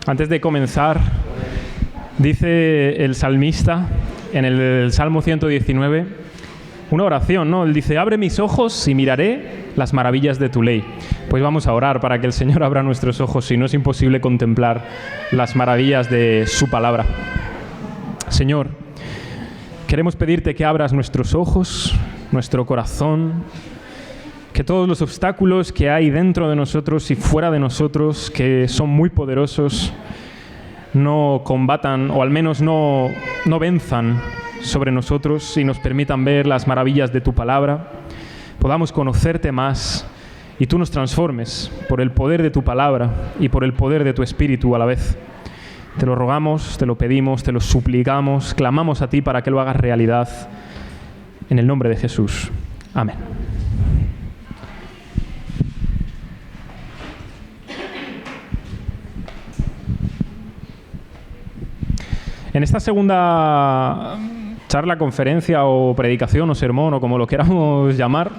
Antes de comenzar, dice el salmista en el Salmo 119, una oración, ¿no? Él dice, abre mis ojos y miraré las maravillas de tu ley. Pues vamos a orar para que el Señor abra nuestros ojos, si no es imposible contemplar las maravillas de su palabra. Señor, queremos pedirte que abras nuestros ojos, nuestro corazón, que todos los obstáculos que hay dentro de nosotros y fuera de nosotros, que son muy poderosos, no combatan, o al menos no venzan sobre nosotros y nos permitan ver las maravillas de tu palabra, podamos conocerte más y tú nos transformes por el poder de tu palabra y por el poder de tu Espíritu a la vez. Te lo rogamos, te lo pedimos, te lo suplicamos, clamamos a ti para que lo hagas realidad en el nombre de Jesús. Amén. En esta segunda charla, conferencia o predicación o sermón o como lo queramos llamar,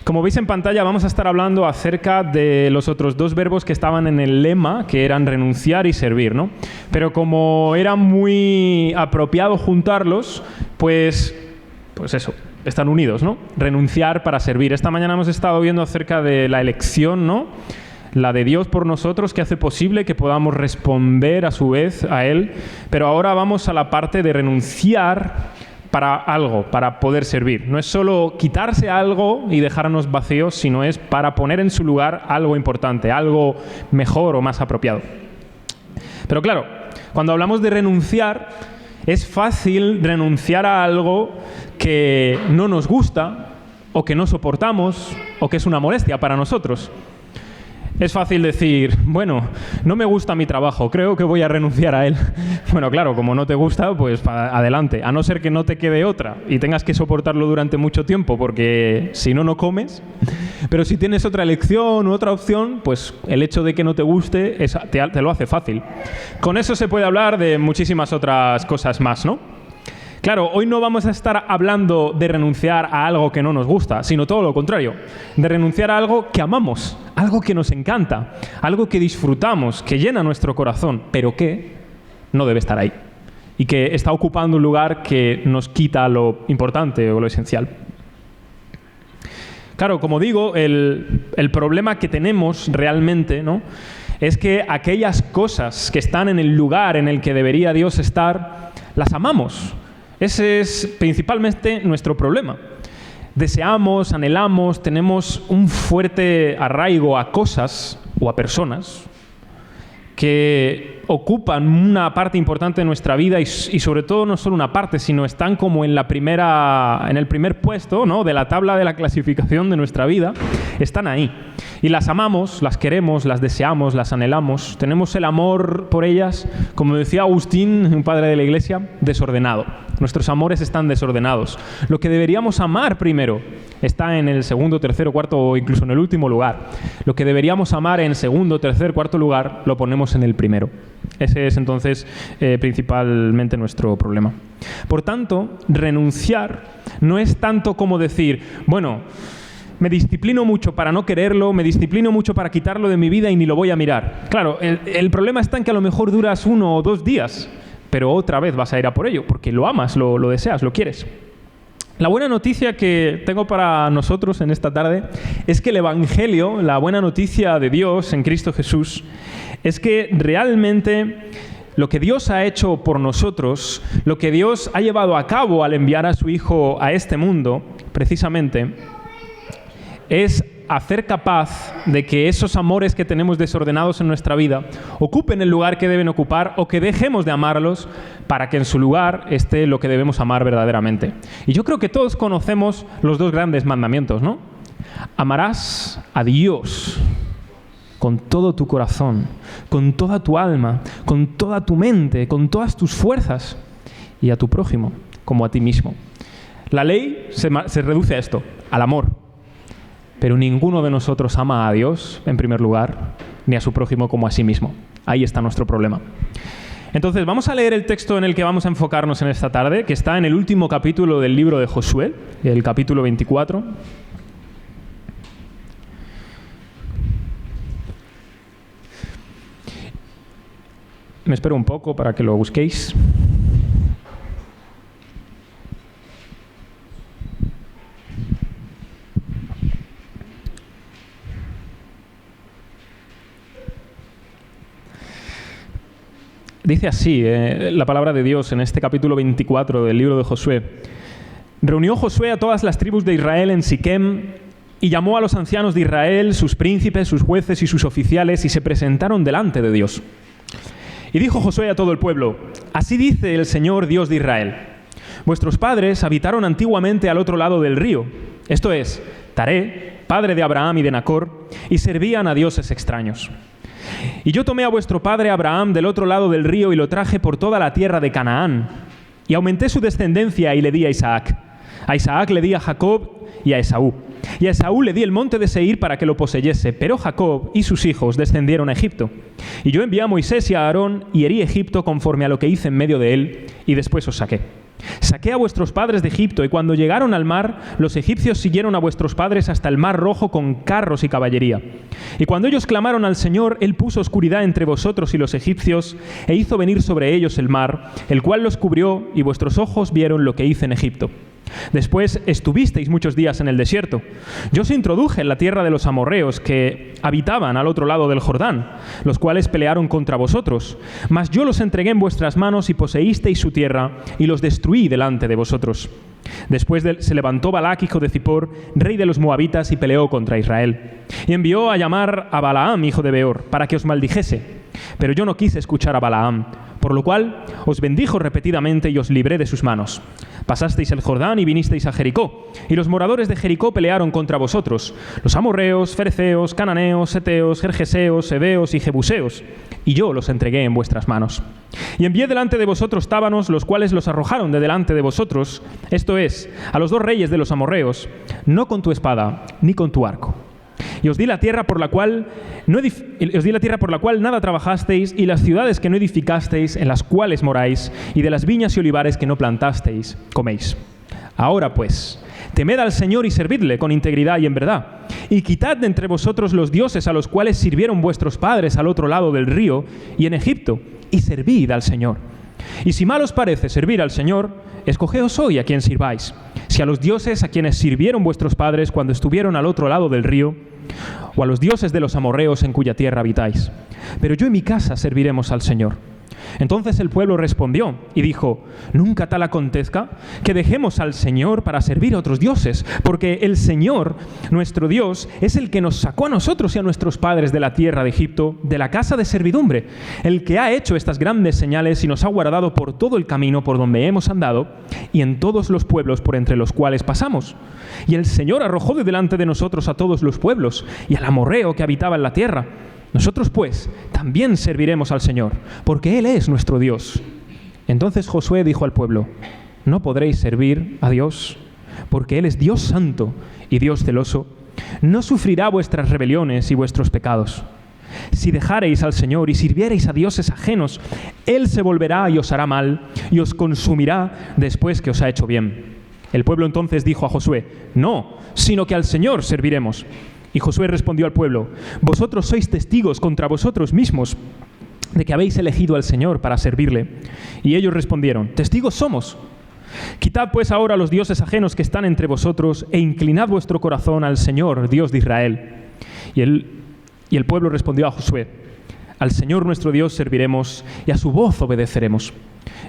como veis en pantalla vamos a estar hablando acerca de los otros dos verbos que estaban en el lema, que eran renunciar y servir, ¿no? Pero como era muy apropiado juntarlos, pues eso, están unidos, ¿no? Renunciar para servir. Esta mañana hemos estado viendo acerca de la elección, ¿no? La de Dios por nosotros, que hace posible que podamos responder a su vez a Él. Pero ahora vamos a la parte de renunciar para algo, para poder servir. No es solo quitarse algo y dejarnos vacíos, sino es para poner en su lugar algo importante, algo mejor o más apropiado. Pero claro, cuando hablamos de renunciar, es fácil renunciar a algo que no nos gusta, o que no soportamos, o que es una molestia para nosotros. Es fácil decir, bueno, no me gusta mi trabajo, creo que voy a renunciar a él. Bueno, claro, como no te gusta, pues adelante. A no ser que no te quede otra y tengas que soportarlo durante mucho tiempo, porque si no, no comes. Pero si tienes otra elección u otra opción, pues el hecho de que no te guste te lo hace fácil. Con eso se puede hablar de muchísimas otras cosas más, ¿no? Claro, hoy no vamos a estar hablando de renunciar a algo que no nos gusta, sino todo lo contrario, de renunciar a algo que amamos, algo que nos encanta, algo que disfrutamos, que llena nuestro corazón, pero que no debe estar ahí y que está ocupando un lugar que nos quita lo importante o lo esencial. Claro, como digo, el problema que tenemos realmente, ¿no?, es que aquellas cosas que están en el lugar en el que debería Dios estar, las amamos. Ese es principalmente nuestro problema. Deseamos, anhelamos, tenemos un fuerte arraigo a cosas o a personas que ocupan una parte importante de nuestra vida y sobre todo no solo una parte, sino están como en el primer puesto, ¿no?, de la tabla de la clasificación de nuestra vida, están ahí. Y las amamos, las queremos, las deseamos, las anhelamos. Tenemos el amor por ellas, como decía Agustín, un padre de la Iglesia, desordenado. Nuestros amores están desordenados. Lo que deberíamos amar primero está en el segundo, tercero, cuarto o incluso en el último lugar. Lo que deberíamos amar en segundo, tercer, cuarto lugar lo ponemos en el primero. Ese es entonces principalmente nuestro problema. Por tanto, renunciar no es tanto como decir, bueno, me disciplino mucho para no quererlo, me disciplino mucho para quitarlo de mi vida y ni lo voy a mirar. Claro, el problema está en que a lo mejor duras 1 o 2 días, pero otra vez vas a ir a por ello, porque lo amas, lo deseas, lo quieres. La buena noticia que tengo para nosotros en esta tarde es que el Evangelio, la buena noticia de Dios en Cristo Jesús, es que realmente lo que Dios ha hecho por nosotros, lo que Dios ha llevado a cabo al enviar a su Hijo a este mundo, precisamente, es hacer capaz de que esos amores que tenemos desordenados en nuestra vida ocupen el lugar que deben ocupar o que dejemos de amarlos para que en su lugar esté lo que debemos amar verdaderamente. Y yo creo que todos conocemos los 2 grandes mandamientos, ¿no? Amarás a Dios con todo tu corazón, con toda tu alma, con toda tu mente, con todas tus fuerzas, y a tu prójimo como a ti mismo. La ley se reduce a esto, al amor. Pero ninguno de nosotros ama a Dios, en primer lugar, ni a su prójimo como a sí mismo. Ahí está nuestro problema. Entonces, vamos a leer el texto en el que vamos a enfocarnos en esta tarde, que está en el último capítulo del libro de Josué, el capítulo 24. Me espero un poco para que lo busquéis. Dice así la palabra de Dios en este capítulo 24 del libro de Josué. Reunió Josué a todas las tribus de Israel en Siquem y llamó a los ancianos de Israel, sus príncipes, sus jueces y sus oficiales, y se presentaron delante de Dios. Y dijo Josué a todo el pueblo: así dice el Señor Dios de Israel: vuestros padres habitaron antiguamente al otro lado del río, esto es, Taré, padre de Abraham y de Nacor, y servían a dioses extraños. Y yo tomé a vuestro padre Abraham del otro lado del río y lo traje por toda la tierra de Canaán, y aumenté su descendencia y le di a Isaac. A Isaac le di a Jacob y a Esaú. Y a Esaú le di el monte de Seir para que lo poseyese, pero Jacob y sus hijos descendieron a Egipto. Y yo envié a Moisés y a Aarón y herí Egipto conforme a lo que hice en medio de él, y después os saqué. Saqué a vuestros padres de Egipto, y cuando llegaron al mar, los egipcios siguieron a vuestros padres hasta el mar Rojo con carros y caballería. Y cuando ellos clamaron al Señor, Él puso oscuridad entre vosotros y los egipcios, e hizo venir sobre ellos el mar, el cual los cubrió, y vuestros ojos vieron lo que hice en Egipto. Después estuvisteis muchos días en el desierto. Yo os introduje en la tierra de los amorreos que habitaban al otro lado del Jordán, los cuales pelearon contra vosotros. Mas yo los entregué en vuestras manos y poseísteis su tierra y los destruí delante de vosotros. Después se levantó Balac, hijo de Zippor, rey de los moabitas, y peleó contra Israel. Y envió a llamar a Balaam, hijo de Beor, para que os maldijese. Pero yo no quise escuchar a Balaam, por lo cual os bendijo repetidamente y os libré de sus manos. Pasasteis el Jordán y vinisteis a Jericó, y los moradores de Jericó pelearon contra vosotros, los amorreos, fereceos, cananeos, heteos, gergeseos, heveos y jebuseos, y yo los entregué en vuestras manos. Y envié delante de vosotros tábanos, los cuales los arrojaron de delante de vosotros, esto es, a los dos reyes de los amorreos, no con tu espada ni con tu arco. Y os di la tierra por la cual nada trabajasteis, y las ciudades que no edificasteis, en las cuales moráis, y de las viñas y olivares que no plantasteis, coméis. Ahora pues, temed al Señor y servidle con integridad y en verdad, y quitad de entre vosotros los dioses a los cuales sirvieron vuestros padres al otro lado del río y en Egipto, y servid al Señor. Y si mal os parece servir al Señor, escogeos hoy a quien sirváis, si a los dioses a quienes sirvieron vuestros padres cuando estuvieron al otro lado del río, o a los dioses de los amorreos en cuya tierra habitáis. Pero yo y mi casa serviremos al Señor. Entonces el pueblo respondió y dijo: nunca tal acontezca que dejemos al Señor para servir a otros dioses, porque el Señor, nuestro Dios, es el que nos sacó a nosotros y a nuestros padres de la tierra de Egipto, de la casa de servidumbre, el que ha hecho estas grandes señales y nos ha guardado por todo el camino por donde hemos andado y en todos los pueblos por entre los cuales pasamos. Y el Señor arrojó de delante de nosotros a todos los pueblos y al amorreo que habitaba en la tierra. Nosotros, pues, también serviremos al Señor, porque Él es nuestro Dios. Entonces Josué dijo al pueblo: no podréis servir a Dios, porque Él es Dios santo y Dios celoso. No sufrirá vuestras rebeliones y vuestros pecados. Si dejareis al Señor y sirviereis a dioses ajenos, Él se volverá y os hará mal, y os consumirá después que os ha hecho bien. El pueblo entonces dijo a Josué: no, sino que al Señor serviremos. Y Josué respondió al pueblo: vosotros sois testigos contra vosotros mismos de que habéis elegido al Señor para servirle. Y ellos respondieron: testigos somos. Quitad pues ahora los dioses ajenos que están entre vosotros e inclinad vuestro corazón al Señor, Dios de Israel. Y el pueblo respondió a Josué: al Señor nuestro Dios serviremos y a su voz obedeceremos.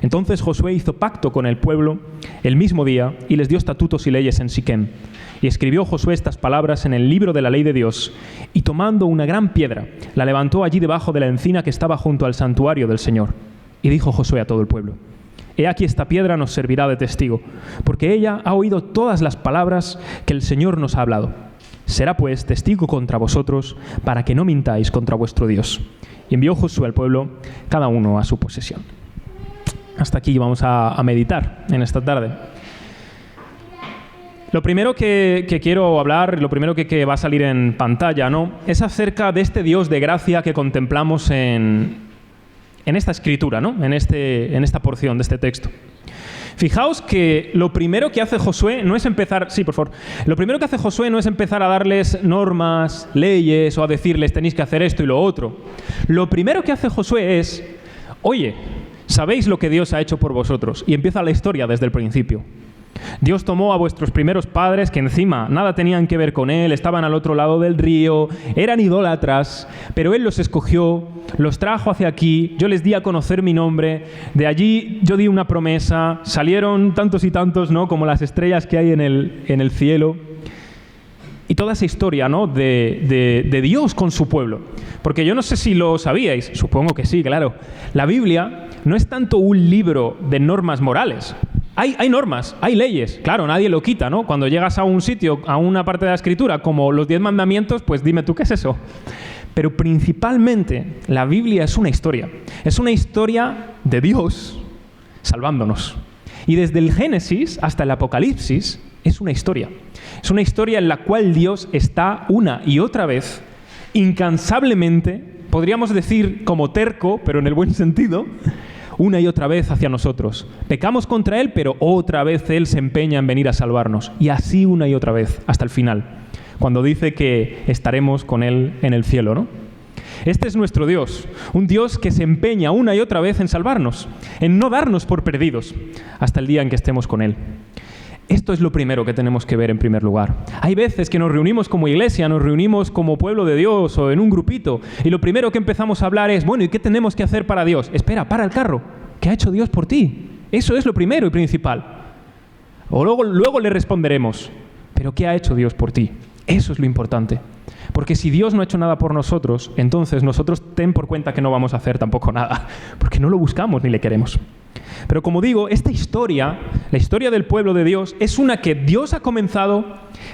Entonces Josué hizo pacto con el pueblo el mismo día y les dio estatutos y leyes en Siquem. Y escribió Josué estas palabras en el libro de la ley de Dios, y tomando una gran piedra, la levantó allí debajo de la encina que estaba junto al santuario del Señor. Y dijo Josué a todo el pueblo: he aquí esta piedra nos servirá de testigo, porque ella ha oído todas las palabras que el Señor nos ha hablado. Será pues testigo contra vosotros, para que no mintáis contra vuestro Dios. Y envió Josué al pueblo, cada uno a su posesión. Hasta aquí vamos a meditar en esta tarde. Lo primero que quiero hablar, lo primero que va a salir en pantalla, ¿no?, es acerca de este Dios de gracia que contemplamos en esta escritura, ¿no?, en esta porción de este texto. Fijaos que lo primero que hace Josué no es empezar... Sí, por favor. Lo primero que hace Josué no es empezar a darles normas, leyes, o a decirles tenéis que hacer esto y lo otro. Lo primero que hace Josué es: Oye, ¿sabéis lo que Dios ha hecho por vosotros? Y empieza la historia desde el principio. Dios tomó a vuestros primeros padres, que encima nada tenían que ver con Él, estaban al otro lado del río, eran idólatras, pero Él los escogió, los trajo hacia aquí, yo les di a conocer mi nombre, de allí yo di una promesa, salieron tantos y tantos, ¿no?, como las estrellas que hay en el cielo. Y toda esa historia, ¿no?, de Dios con su pueblo. Porque yo no sé si lo sabíais, supongo que sí, claro. La Biblia no es tanto un libro de normas morales. Hay normas, hay leyes. Claro, nadie lo quita, ¿no? Cuando llegas a un sitio, a una parte de la Escritura, como los 10 mandamientos, pues dime tú, ¿qué es eso? Pero principalmente la Biblia es una historia. Es una historia de Dios salvándonos. Y desde el Génesis hasta el Apocalipsis es una historia. Es una historia en la cual Dios está una y otra vez, incansablemente, podríamos decir como terco, pero en el buen sentido, una y otra vez hacia nosotros. Pecamos contra Él, pero otra vez Él se empeña en venir a salvarnos. Y así una y otra vez, hasta el final, cuando dice que estaremos con Él en el cielo, ¿no? Este es nuestro Dios, un Dios que se empeña una y otra vez en salvarnos, en no darnos por perdidos, hasta el día en que estemos con Él. Esto es lo primero que tenemos que ver en primer lugar. Hay veces que nos reunimos como iglesia, nos reunimos como pueblo de Dios o en un grupito, y lo primero que empezamos a hablar es, bueno, ¿y qué tenemos que hacer para Dios? Espera, para el carro. ¿Qué ha hecho Dios por ti? Eso es lo primero y principal. O luego le responderemos, ¿pero qué ha hecho Dios por ti? Eso es lo importante. Porque si Dios no ha hecho nada por nosotros, entonces nosotros ten por cuenta que no vamos a hacer tampoco nada, porque no lo buscamos ni le queremos. Pero como digo, esta historia, la historia del pueblo de Dios, es una que Dios ha comenzado,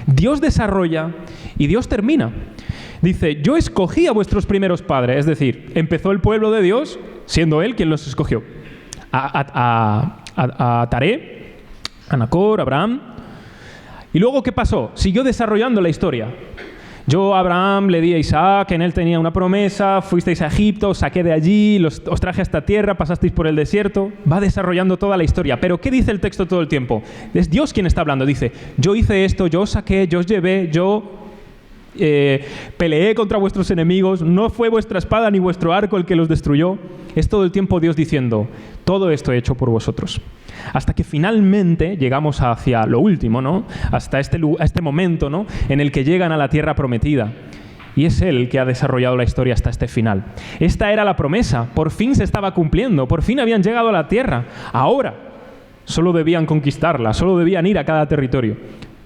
Dios desarrolla y Dios termina. Dice, yo escogí a vuestros primeros padres, es decir, empezó el pueblo de Dios siendo Él quien los escogió. A Taré, a Nacor, a Abraham. ¿Y luego qué pasó? Siguió desarrollando la historia. Yo a Abraham le di a Isaac, en él tenía una promesa, fuisteis a Egipto, os saqué de allí, os traje a esta tierra, pasasteis por el desierto. Va desarrollando toda la historia. Pero ¿qué dice el texto todo el tiempo? Es Dios quien está hablando. Dice, yo hice esto, yo os saqué, yo os llevé, yo peleé contra vuestros enemigos, no fue vuestra espada ni vuestro arco el que los destruyó. Es todo el tiempo Dios diciendo, todo esto he hecho por vosotros. Hasta que finalmente llegamos hacia lo último, ¿no? Hasta este momento, ¿no?, en el que llegan a la tierra prometida. Y es Él que ha desarrollado la historia hasta este final. Esta era la promesa, por fin se estaba cumpliendo, por fin habían llegado a la tierra. Ahora solo debían conquistarla, solo debían ir a cada territorio.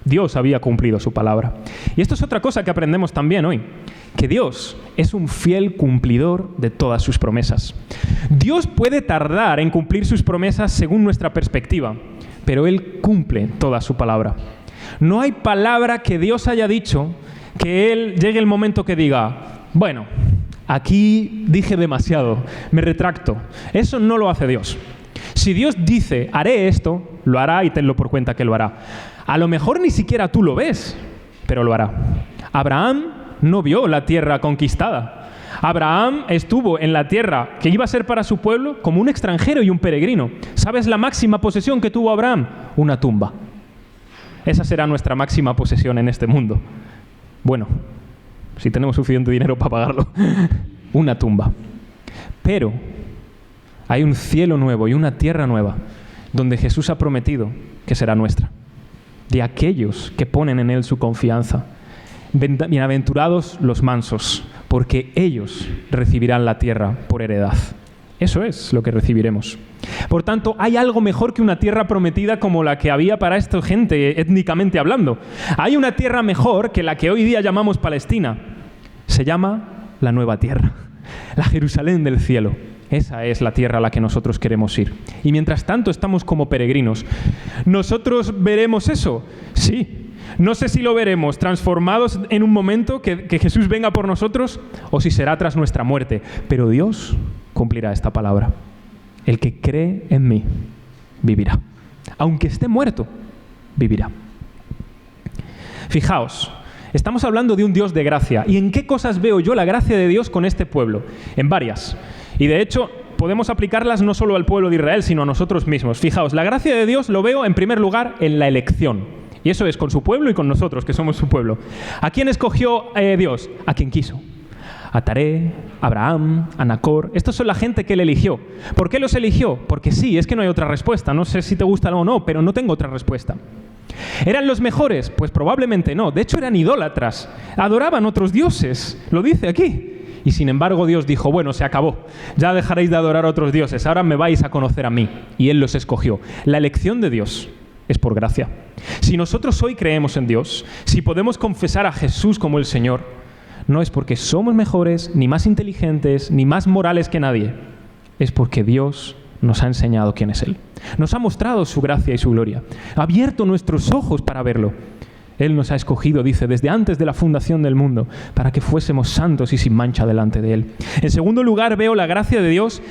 Dios había cumplido su palabra. Y esto es otra cosa que aprendemos también hoy, que Dios es un fiel cumplidor de todas sus promesas. Dios puede tardar en cumplir sus promesas según nuestra perspectiva, pero Él cumple toda su palabra. No hay palabra que Dios haya dicho que Él llegue el momento que diga, bueno, aquí dije demasiado, me retracto. Eso no lo hace Dios. Si Dios dice, haré esto, lo hará y tenlo por cuenta que lo hará. A lo mejor ni siquiera tú lo ves, pero lo hará. Abraham no vio la tierra conquistada. Abraham estuvo en la tierra que iba a ser para su pueblo como un extranjero y un peregrino. ¿Sabes la máxima posesión que tuvo Abraham? Una tumba. Esa será nuestra máxima posesión en este mundo. Bueno, si tenemos suficiente dinero para pagarlo. Una tumba. Pero hay un cielo nuevo y una tierra nueva donde Jesús ha prometido que será nuestra. De aquellos que ponen en Él su confianza. Bienaventurados los mansos, porque ellos recibirán la tierra por heredad. Eso es lo que recibiremos. Por tanto, hay algo mejor que una tierra prometida como la que había para esta gente, étnicamente hablando. Hay una tierra mejor que la que hoy día llamamos Palestina. Se llama la nueva tierra, la Jerusalén del cielo. Esa es la tierra a la que nosotros queremos ir. Y mientras tanto estamos como peregrinos. ¿Nosotros veremos eso? Sí. No sé si lo veremos transformados en un momento que Jesús venga por nosotros o si será tras nuestra muerte. Pero Dios cumplirá esta palabra. El que cree en mí vivirá. Aunque esté muerto, vivirá. Fijaos, estamos hablando de un Dios de gracia. ¿Y en qué cosas veo yo la gracia de Dios con este pueblo? En varias. Y de hecho, podemos aplicarlas no solo al pueblo de Israel, sino a nosotros mismos. Fijaos, la gracia de Dios lo veo en primer lugar en la elección. Y eso es con su pueblo y con nosotros, que somos su pueblo. ¿A quién escogió Dios? A quien quiso. a Taré, a Abraham, a Nacor. Estos son la gente que él eligió. ¿Por qué los eligió? Porque sí, es que no hay otra respuesta. No sé si te gusta o no, pero no tengo otra respuesta. ¿Eran los mejores? Pues probablemente no. De hecho, eran idólatras. Adoraban otros dioses. Lo dice aquí. Y sin embargo, Dios dijo, bueno, se acabó. Ya dejaréis de adorar a otros dioses. Ahora me vais a conocer a mí. Y Él los escogió. La elección de Dios es por gracia. Si nosotros hoy creemos en Dios, si podemos confesar a Jesús como el Señor, no es porque somos mejores, ni más inteligentes, ni más morales que nadie. Es porque Dios nos ha enseñado quién es Él. Nos ha mostrado su gracia y su gloria. Ha abierto nuestros ojos para verlo. Él nos ha escogido, dice, desde antes de la fundación del mundo, para que fuésemos santos y sin mancha delante de Él. En segundo lugar, veo la gracia de Dios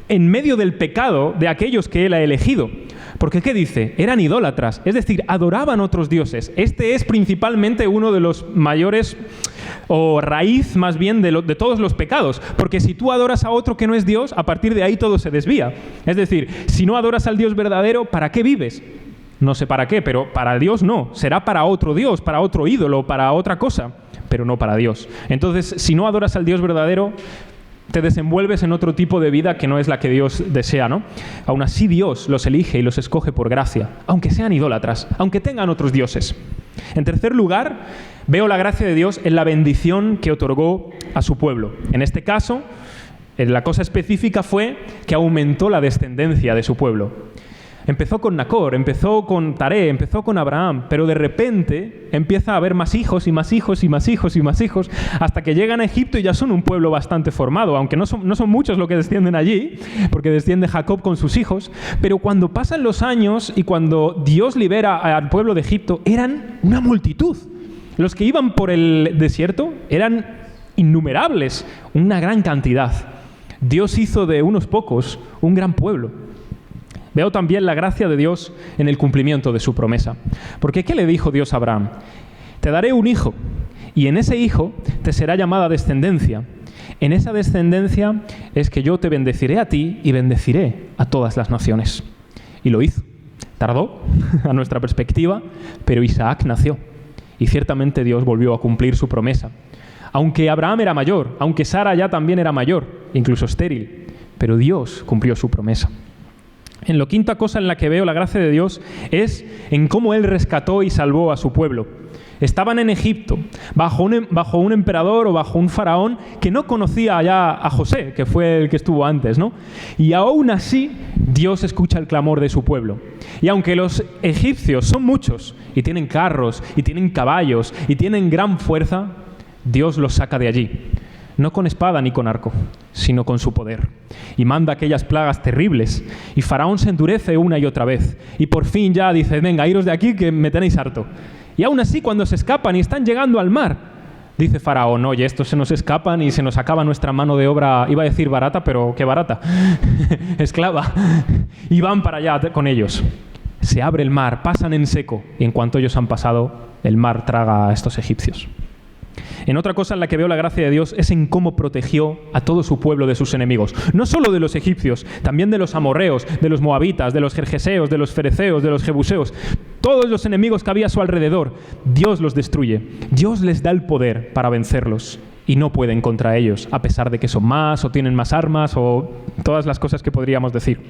en medio del pecado de aquellos que Él ha elegido. Porque, ¿qué dice? Eran idólatras, es decir, adoraban otros dioses. Este es principalmente uno de los mayores, o raíz más bien, de todos los pecados. Porque si tú adoras a otro que no es Dios, a partir de ahí todo se desvía. Es decir, si no adoras al Dios verdadero, ¿para qué vives? No sé para qué, pero para Dios no. Será para otro Dios, para otro ídolo, para otra cosa, pero no para Dios. Entonces, si no adoras al Dios verdadero, te desenvuelves en otro tipo de vida que no es la que Dios desea, ¿no? Aún así Dios los elige y los escoge por gracia, aunque sean idólatras, aunque tengan otros dioses. En tercer lugar, veo la gracia de Dios en la bendición que otorgó a su pueblo. En este caso, la cosa específica fue que aumentó la descendencia de su pueblo. Empezó con Nacor, empezó con Taré, empezó con Abraham, pero de repente empieza a haber más hijos y más hijos y más hijos y más hijos, hasta que llegan a Egipto y ya son un pueblo bastante formado, aunque no son muchos los que descienden allí, porque desciende Jacob con sus hijos, pero cuando pasan los años y cuando Dios libera al pueblo de Egipto, eran una multitud. Los que iban por el desierto eran innumerables, una gran cantidad. Dios hizo de unos pocos un gran pueblo. Veo también la gracia de Dios en el cumplimiento de su promesa. Porque ¿qué le dijo Dios a Abraham? Te daré un hijo, y en ese hijo te será llamada descendencia. En esa descendencia es que yo te bendeciré a ti y bendeciré a todas las naciones. Y lo hizo. Tardó, a nuestra perspectiva, pero Isaac nació. Y ciertamente Dios volvió a cumplir su promesa. Aunque Abraham era mayor, aunque Sara ya también era mayor, incluso estéril, pero Dios cumplió su promesa. En la quinta cosa en la que veo la gracia de Dios es en cómo Él rescató y salvó a su pueblo. Estaban en Egipto, bajo un emperador o bajo un faraón que no conocía ya a José, que fue el que estuvo antes, ¿no? Y aún así, Dios escucha el clamor de su pueblo. Y aunque los egipcios son muchos, y tienen carros, y tienen caballos, y tienen gran fuerza, Dios los saca de allí. No con espada ni con arco, sino con su poder. Y manda aquellas plagas terribles. Y Faraón se endurece una y otra vez. Y por fin ya dice, venga, iros de aquí que me tenéis harto. Y aún así, cuando se escapan y están llegando al mar, dice Faraón, oye, estos se nos escapan y se nos acaba nuestra mano de obra, iba a decir barata, pero qué barata, esclava. Y van para allá con ellos. Se abre el mar, pasan en seco. Y en cuanto ellos han pasado, el mar traga a estos egipcios. En otra cosa en la que veo la gracia de Dios es en cómo protegió a todo su pueblo de sus enemigos. No solo de los egipcios, también de los amorreos, de los moabitas, de los gergeseos, de los fereceos, de los jebuseos. Todos los enemigos que había a su alrededor, Dios los destruye. Dios les da el poder para vencerlos y no pueden contra ellos, a pesar de que son más o tienen más armas o todas las cosas que podríamos decir.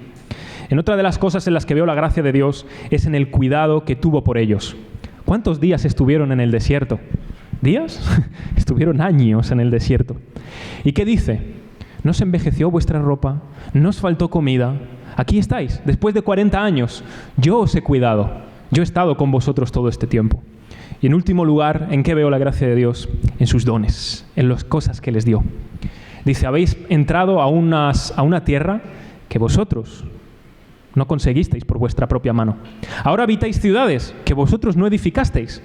En otra de las cosas en las que veo la gracia de Dios es en el cuidado que tuvo por ellos. ¿Cuántos días estuvieron en el desierto? ¿Días? Estuvieron años en el desierto. ¿Y qué dice? ¿No se envejeció vuestra ropa? ¿No os faltó comida? Aquí estáis, después de 40 años. Yo os he cuidado. Yo he estado con vosotros todo este tiempo. Y en último lugar, ¿en qué veo la gracia de Dios? En sus dones, en las cosas que les dio. Dice, habéis entrado a una tierra que vosotros no conseguisteis por vuestra propia mano. Ahora habitáis ciudades que vosotros no edificasteis.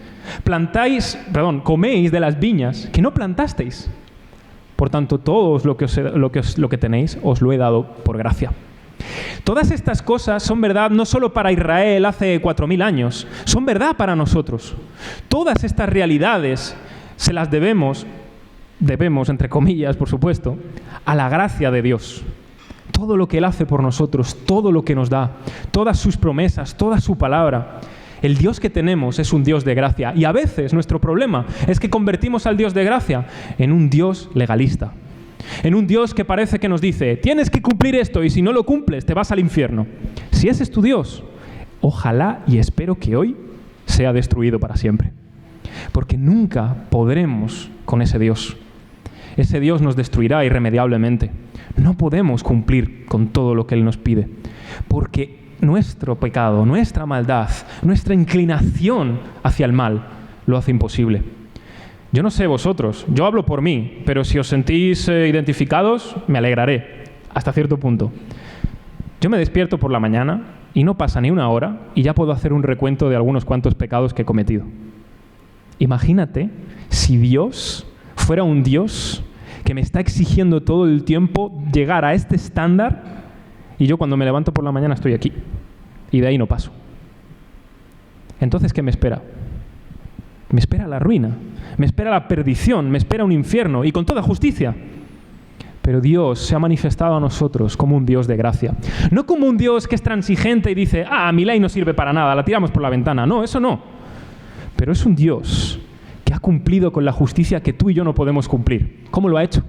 Coméis de las viñas que no plantasteis. Por tanto, todo lo que tenéis os lo he dado por gracia. Todas estas cosas son verdad no solo para Israel hace 4.000 años, son verdad para nosotros. Todas estas realidades se las debemos, entre comillas, por supuesto, a la gracia de Dios. Todo lo que Él hace por nosotros, todo lo que nos da, todas sus promesas, toda su palabra. El Dios que tenemos es un Dios de gracia. Y a veces nuestro problema es que convertimos al Dios de gracia en un Dios legalista, en un Dios que parece que nos dice, tienes que cumplir esto y si no lo cumples te vas al infierno. Si ese es tu Dios, ojalá y espero que hoy sea destruido para siempre. Porque nunca podremos con ese Dios. Ese Dios nos destruirá irremediablemente. No podemos cumplir con todo lo que Él nos pide. Porque nuestro pecado, nuestra maldad, nuestra inclinación hacia el mal lo hace imposible. Yo no sé vosotros, yo hablo por mí, pero si os sentís identificados, me alegraré, hasta cierto punto. Yo me despierto por la mañana y no pasa ni una hora y ya puedo hacer un recuento de algunos cuantos pecados que he cometido. Imagínate si Dios fuera un Dios que me está exigiendo todo el tiempo llegar a este estándar y yo cuando me levanto por la mañana estoy aquí y de ahí no paso. Entonces, ¿qué me espera? Me espera la ruina, me espera la perdición, me espera un infierno y con toda justicia. Pero Dios se ha manifestado a nosotros como un Dios de gracia. No como un Dios que es transigente y dice, mi ley no sirve para nada, la tiramos por la ventana. No, eso no. Pero es un Dios que ha cumplido con la justicia que tú y yo no podemos cumplir. ¿Cómo lo ha hecho?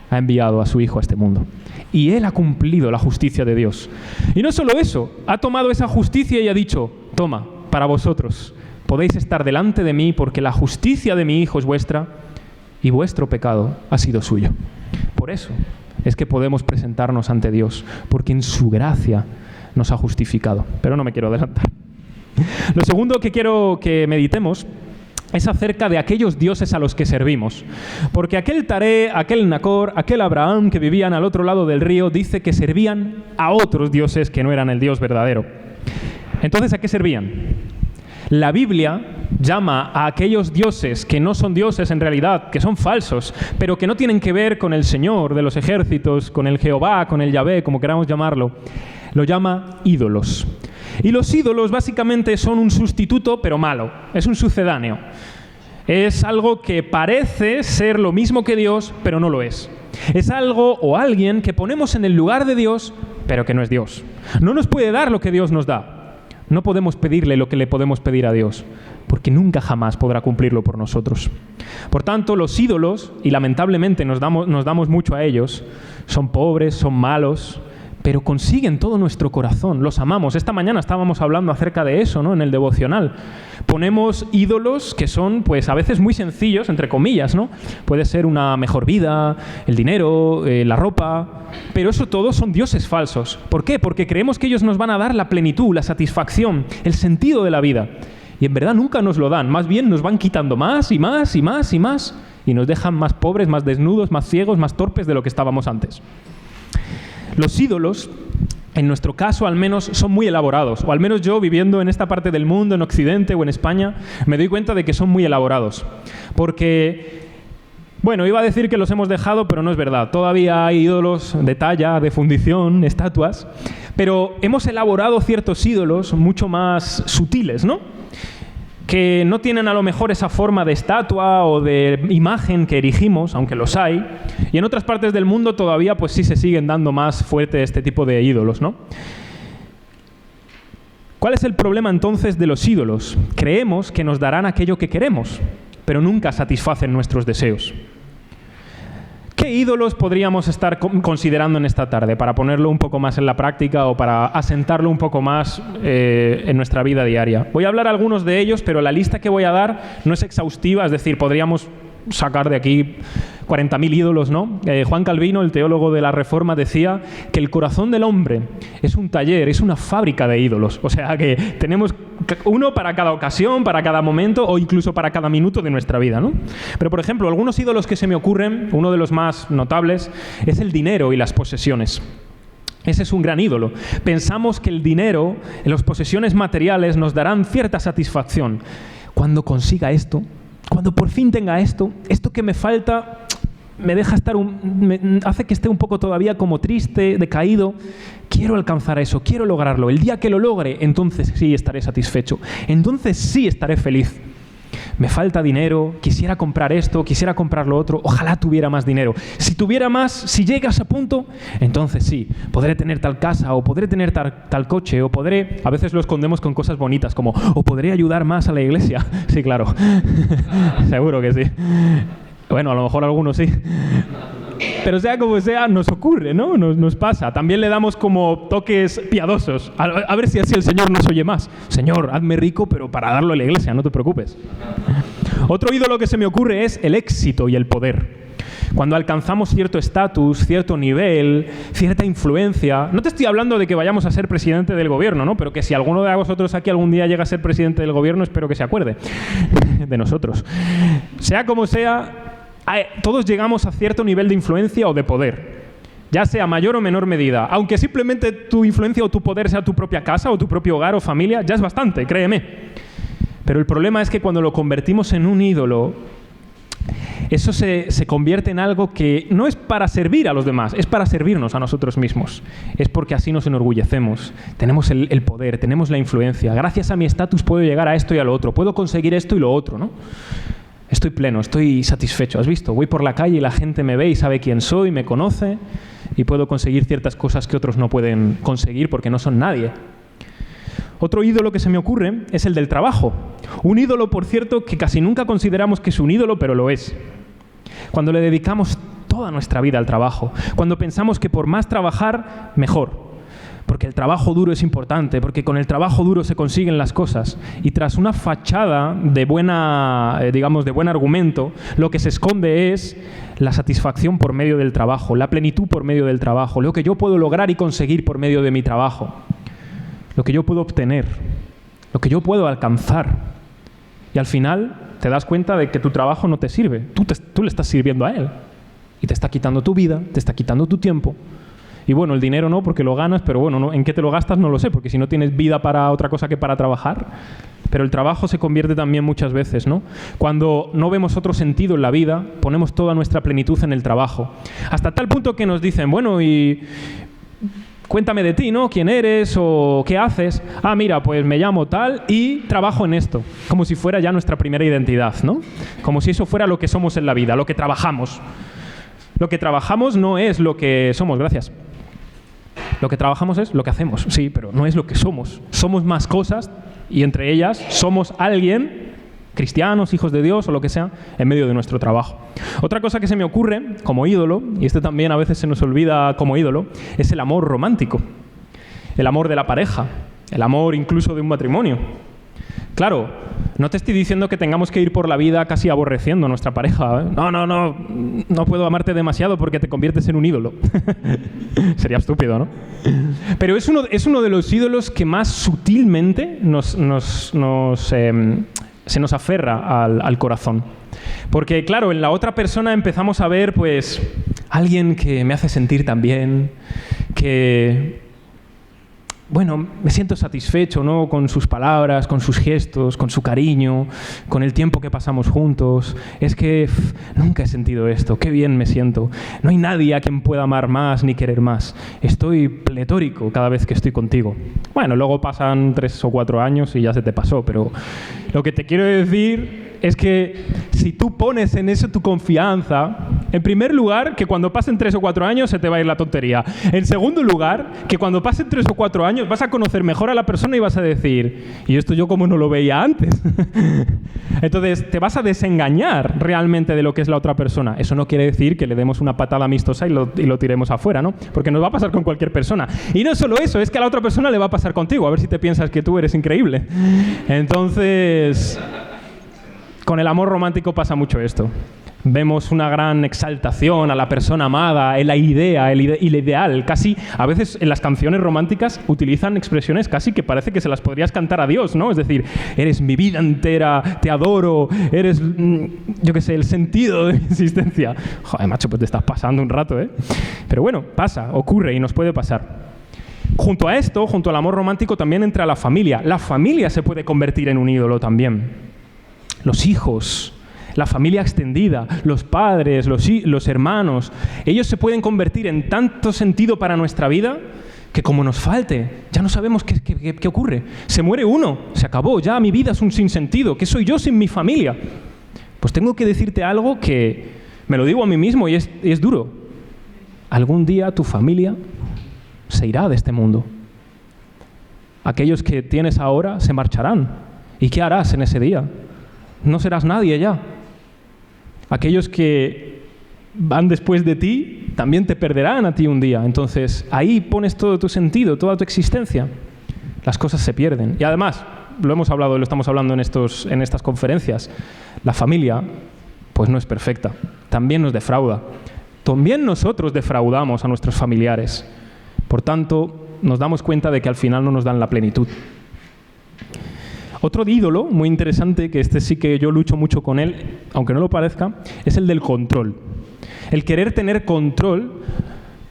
Ha enviado a su Hijo a este mundo. Y Él ha cumplido la justicia de Dios. Y no solo eso, ha tomado esa justicia y ha dicho, toma, para vosotros, podéis estar delante de mí porque la justicia de mi Hijo es vuestra y vuestro pecado ha sido suyo. Por eso es que podemos presentarnos ante Dios, porque en su gracia nos ha justificado. Pero no me quiero adelantar. Lo segundo que quiero que meditemos es acerca de aquellos dioses a los que servimos. Porque aquel Taré, aquel Nacor, aquel Abraham que vivían al otro lado del río, dice que servían a otros dioses que no eran el Dios verdadero. Entonces, ¿a qué servían? La Biblia llama a aquellos dioses que no son dioses en realidad, que son falsos, pero que no tienen que ver con el Señor de los ejércitos, con el Jehová, con el Yahvé, como queramos llamarlo, lo llama ídolos. Y los ídolos básicamente son un sustituto, pero malo, es un sucedáneo. Es algo que parece ser lo mismo que Dios, pero no lo es. Es algo o alguien que ponemos en el lugar de Dios, pero que no es Dios. No nos puede dar lo que Dios nos da. No podemos pedirle lo que le podemos pedir a Dios, porque nunca jamás podrá cumplirlo por nosotros. Por tanto, los ídolos, y lamentablemente nos damos mucho a ellos, son pobres, son malos, pero consiguen todo nuestro corazón, los amamos. Esta mañana estábamos hablando acerca de eso, ¿no? En el devocional. Ponemos ídolos que son, pues, a veces muy sencillos, entre comillas, ¿no? Puede ser una mejor vida, el dinero, la ropa, pero eso todo son dioses falsos. ¿Por qué? Porque creemos que ellos nos van a dar la plenitud, la satisfacción, el sentido de la vida. Y en verdad nunca nos lo dan, más bien nos van quitando más y más y más y más, y nos dejan más pobres, más desnudos, más ciegos, más torpes de lo que estábamos antes. Los ídolos, en nuestro caso al menos, son muy elaborados. O al menos yo, viviendo en esta parte del mundo, en Occidente o en España, me doy cuenta de que son muy elaborados. Porque, bueno, iba a decir que los hemos dejado, pero no es verdad. Todavía hay ídolos de talla, de fundición, estatuas. Pero hemos elaborado ciertos ídolos mucho más sutiles, ¿no? Que no tienen a lo mejor esa forma de estatua o de imagen que erigimos, aunque los hay, y en otras partes del mundo todavía pues sí se siguen dando más fuerte este tipo de ídolos, ¿no? ¿Cuál es el problema entonces de los ídolos? Creemos que nos darán aquello que queremos, pero nunca satisfacen nuestros deseos. ¿Qué ídolos podríamos estar considerando en esta tarde para ponerlo un poco más en la práctica o para asentarlo un poco más en nuestra vida diaria? Voy a hablar algunos de ellos, pero la lista que voy a dar no es exhaustiva, es decir, podríamos sacar de aquí 40.000 ídolos, ¿no? Juan Calvino, el teólogo de la Reforma, decía que el corazón del hombre es un taller, es una fábrica de ídolos. O sea que tenemos uno para cada ocasión, para cada momento o incluso para cada minuto de nuestra vida, ¿no? Pero, por ejemplo, algunos ídolos que se me ocurren, uno de los más notables, es el dinero y las posesiones. Ese es un gran ídolo. Pensamos que el dinero, las posesiones materiales, nos darán cierta satisfacción. Cuando consiga esto, cuando por fin tenga esto que me falta me deja estar me hace que esté un poco todavía como triste, decaído. Quiero alcanzar eso, quiero lograrlo. El día que lo logre, entonces sí estaré satisfecho. Entonces sí estaré feliz. Me falta dinero, quisiera comprar esto, quisiera comprar lo otro, ojalá tuviera más dinero. Si tuviera más, si llegas a punto, entonces sí, podré tener tal casa, o podré tener tal coche, o podré, a veces lo escondemos con cosas bonitas, como, o podré ayudar más a la iglesia. Sí, claro, seguro que sí. Bueno, a lo mejor algunos sí. Pero sea como sea, nos ocurre, ¿no? Nos pasa. También le damos como toques piadosos. A ver si así el Señor nos oye más. Señor, hazme rico, pero para darlo a la iglesia, no te preocupes. Otro ídolo que se me ocurre es el éxito y el poder. Cuando alcanzamos cierto estatus, cierto nivel, cierta influencia... No te estoy hablando de que vayamos a ser presidente del gobierno, ¿no? Pero que si alguno de vosotros aquí algún día llega a ser presidente del gobierno, espero que se acuerde de nosotros. Sea como sea, todos llegamos a cierto nivel de influencia o de poder, ya sea mayor o menor medida. Aunque simplemente tu influencia o tu poder sea tu propia casa o tu propio hogar o familia, ya es bastante, créeme. Pero el problema es que cuando lo convertimos en un ídolo, eso se convierte en algo que no es para servir a los demás, es para servirnos a nosotros mismos. Es porque así nos enorgullecemos, tenemos el poder, tenemos la influencia. Gracias a mi estatus puedo llegar a esto y a lo otro, puedo conseguir esto y lo otro, ¿no? Estoy pleno, estoy satisfecho. ¿Has visto? Voy por la calle y la gente me ve y sabe quién soy, me conoce y puedo conseguir ciertas cosas que otros no pueden conseguir porque no son nadie. Otro ídolo que se me ocurre es el del trabajo. Un ídolo, por cierto, que casi nunca consideramos que es un ídolo, pero lo es. Cuando le dedicamos toda nuestra vida al trabajo, cuando pensamos que por más trabajar, mejor. Porque el trabajo duro es importante, porque con el trabajo duro se consiguen las cosas. Y tras una fachada de buena, de buen argumento, lo que se esconde es la satisfacción por medio del trabajo, la plenitud por medio del trabajo, lo que yo puedo lograr y conseguir por medio de mi trabajo, lo que yo puedo obtener, lo que yo puedo alcanzar. Y al final te das cuenta de que tu trabajo no te sirve. Tú le estás sirviendo a él. Y te está quitando tu vida, te está quitando tu tiempo. Y bueno, el dinero no, porque lo ganas, pero bueno, no, ¿en qué te lo gastas? No lo sé, porque si no tienes vida para otra cosa que para trabajar. Pero el trabajo se convierte también muchas veces, ¿no? Cuando no vemos otro sentido en la vida, ponemos toda nuestra plenitud en el trabajo. Hasta tal punto que nos dicen, bueno, y cuéntame de ti, ¿no? ¿Quién eres o qué haces? Ah, mira, pues me llamo tal y trabajo en esto. Como si fuera ya nuestra primera identidad, ¿no? Como si eso fuera lo que somos en la vida, lo que trabajamos. Lo que trabajamos no es lo que somos, gracias. Lo que trabajamos es lo que hacemos, sí, pero no es lo que somos. Somos más cosas y entre ellas somos alguien, cristianos, hijos de Dios o lo que sea, en medio de nuestro trabajo. Otra cosa que se me ocurre como ídolo, y este también a veces se nos olvida como ídolo, es el amor romántico. El amor de la pareja, el amor incluso de un matrimonio. Claro, no te estoy diciendo que tengamos que ir por la vida casi aborreciendo a nuestra pareja, ¿eh? No puedo amarte demasiado porque te conviertes en un ídolo. Sería estúpido, ¿no? Pero es uno de los ídolos que más sutilmente se nos aferra al corazón. Porque, claro, en la otra persona empezamos a ver, pues, alguien que me hace sentir tan bien, que... bueno, me siento satisfecho, ¿no? Con sus palabras, con sus gestos, con su cariño, con el tiempo que pasamos juntos. Es que nunca he sentido esto, qué bien me siento. No hay nadie a quien pueda amar más ni querer más. Estoy pletórico cada vez que estoy contigo. Bueno, luego pasan 3 o 4 años y ya se te pasó, pero lo que te quiero decir es que si tú pones en eso tu confianza, en primer lugar, que cuando pasen 3 o 4 años se te va a ir la tontería. En segundo lugar, que cuando pasen 3 o 4 años vas a conocer mejor a la persona y vas a decir, ¿y esto yo cómo no lo veía antes? Entonces, te vas a desengañar realmente de lo que es la otra persona. Eso no quiere decir que le demos una patada amistosa y lo tiremos afuera, ¿no? Porque nos va a pasar con cualquier persona. Y no solo eso, es que a la otra persona le va a pasar contigo. A ver si te piensas que tú eres increíble. Entonces... con el amor romántico pasa mucho esto. Vemos una gran exaltación a la persona amada, en la idea y el ideal. Casi, a veces en las canciones románticas utilizan expresiones casi que parece que se las podrías cantar a Dios, ¿no? Es decir, eres mi vida entera, te adoro, eres, yo qué sé, el sentido de mi existencia. Joder, macho, pues te estás pasando un rato, ¿eh? Pero bueno, pasa, ocurre y nos puede pasar. Junto a esto, junto al amor romántico, también entra la familia. La familia se puede convertir en un ídolo también. Los hijos, la familia extendida, los padres, los hermanos, ellos se pueden convertir en tanto sentido para nuestra vida que como nos falte, ya no sabemos qué ocurre. Se muere uno, se acabó, ya mi vida es un sinsentido. ¿Qué soy yo sin mi familia? Pues tengo que decirte algo que me lo digo a mí mismo y es duro. Algún día tu familia se irá de este mundo. Aquellos que tienes ahora se marcharán. ¿Y qué harás en ese día? No serás nadie ya. Aquellos que van después de ti, también te perderán a ti un día. Entonces, ahí pones todo tu sentido, toda tu existencia. Las cosas se pierden. Y además, lo hemos hablado y lo estamos hablando en estas conferencias, la familia, pues no es perfecta. También nos defrauda. También nosotros defraudamos a nuestros familiares. Por tanto, nos damos cuenta de que al final no nos dan la plenitud. Otro ídolo muy interesante, que este sí que yo lucho mucho con él, aunque no lo parezca, es el del control. El querer tener control.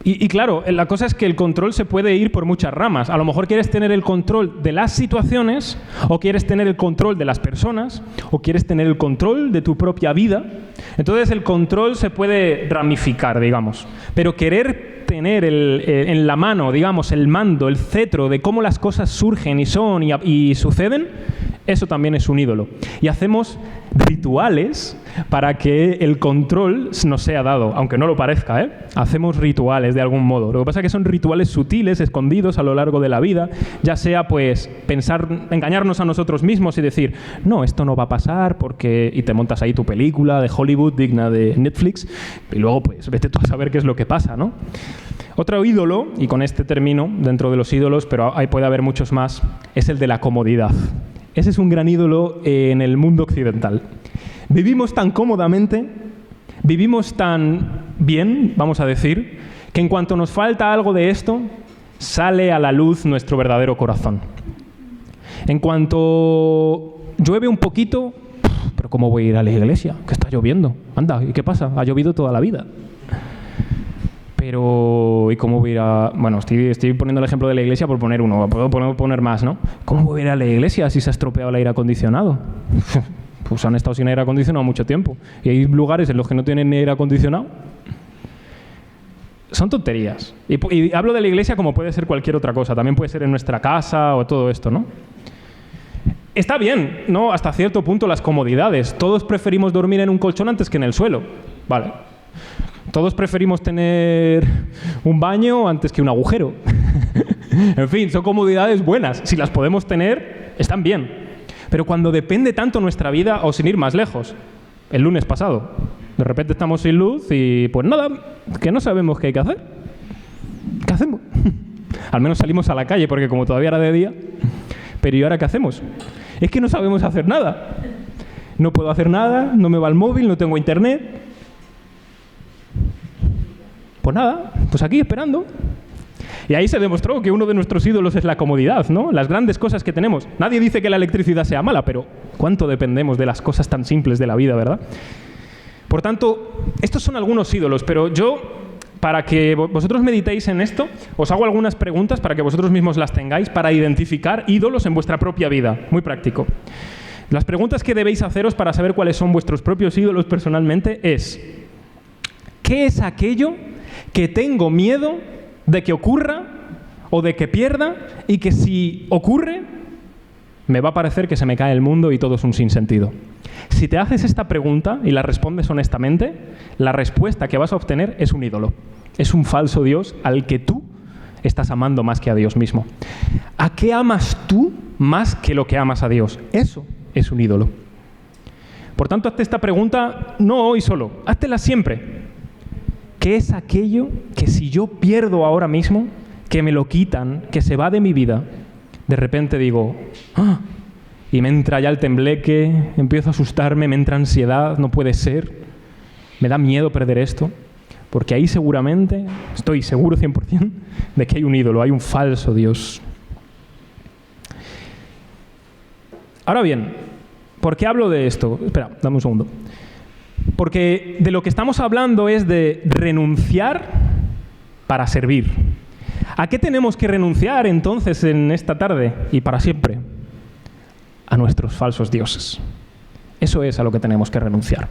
Y claro, la cosa es que el control se puede ir por muchas ramas. A lo mejor quieres tener el control de las situaciones, o quieres tener el control de las personas, o quieres tener el control de tu propia vida. Entonces el control se puede ramificar, digamos. Pero querer tener en la mano, digamos, el mando, el cetro de cómo las cosas surgen y son y suceden, eso también es un ídolo. Y hacemos rituales para que el control nos sea dado, aunque no lo parezca, ¿eh? Hacemos rituales de algún modo. Lo que pasa es que son rituales sutiles, escondidos a lo largo de la vida, ya sea pues engañarnos a nosotros mismos y decir, no, esto no va a pasar porque... y te montas ahí tu película de Hollywood digna de Netflix y luego pues vete tú a saber qué es lo que pasa, ¿no? Otro ídolo, y con este termino dentro de los ídolos, pero ahí puede haber muchos más, es el de la comodidad. Ese es un gran ídolo en el mundo occidental. Vivimos tan cómodamente, vivimos tan bien, vamos a decir, que en cuanto nos falta algo de esto, sale a la luz nuestro verdadero corazón. En cuanto llueve un poquito, ¿pero cómo voy a ir a la iglesia? Que está lloviendo. Anda, ¿y qué pasa? Ha llovido toda la vida. Pero, ¿y cómo voy a ir a...? Bueno, estoy poniendo el ejemplo de la iglesia por poner uno, puedo poner más, ¿no? ¿Cómo voy a ir a la iglesia si se ha estropeado el aire acondicionado? Pues han estado sin aire acondicionado mucho tiempo. Y hay lugares en los que no tienen aire acondicionado. Son tonterías. Y hablo de la iglesia como puede ser cualquier otra cosa. También puede ser en nuestra casa o todo esto, ¿no? Está bien, ¿no? Hasta cierto punto las comodidades. Todos preferimos dormir en un colchón antes que en el suelo. Vale. Todos preferimos tener un baño antes que un agujero. En fin, son comodidades buenas. Si las podemos tener, están bien. Pero cuando depende tanto nuestra vida, o sin ir más lejos, el lunes pasado, de repente estamos sin luz y pues nada, que no sabemos qué hay que hacer. ¿Qué hacemos? Al menos salimos a la calle porque como todavía era de día. Pero ¿y ahora qué hacemos? Es que no sabemos hacer nada. No puedo hacer nada, no me va el móvil, no tengo internet. Pues nada, pues aquí esperando. Y ahí se demostró que uno de nuestros ídolos es la comodidad, ¿no? Las grandes cosas que tenemos. Nadie dice que la electricidad sea mala, pero ¿cuánto dependemos de las cosas tan simples de la vida, verdad? Por tanto, estos son algunos ídolos, pero yo, para que vosotros meditéis en esto, os hago algunas preguntas para que vosotros mismos las tengáis para identificar ídolos en vuestra propia vida. Muy práctico. Las preguntas que debéis haceros para saber cuáles son vuestros propios ídolos personalmente es: ¿qué es aquello que tengo miedo de que ocurra o de que pierda y que si ocurre me va a parecer que se me cae el mundo y todo es un sinsentido? Si te haces esta pregunta y la respondes honestamente, la respuesta que vas a obtener es un ídolo. Es un falso Dios al que tú estás amando más que a Dios mismo. ¿A qué amas tú más que lo que amas a Dios? Eso es un ídolo. Por tanto, hazte esta pregunta no hoy solo, háztela siempre. ¿Qué es aquello que si yo pierdo ahora mismo, que me lo quitan, que se va de mi vida, de repente digo, ¡ah! Y me entra ya el tembleque, empiezo a asustarme, me entra ansiedad, no puede ser, me da miedo perder esto? Porque ahí seguramente, estoy seguro 100% de que hay un ídolo, hay un falso Dios. Ahora bien, ¿por qué hablo de esto? Espera, dame un segundo. Porque de lo que estamos hablando es de renunciar para servir. ¿A qué tenemos que renunciar entonces en esta tarde y para siempre? A nuestros falsos dioses. Eso es a lo que tenemos que renunciar.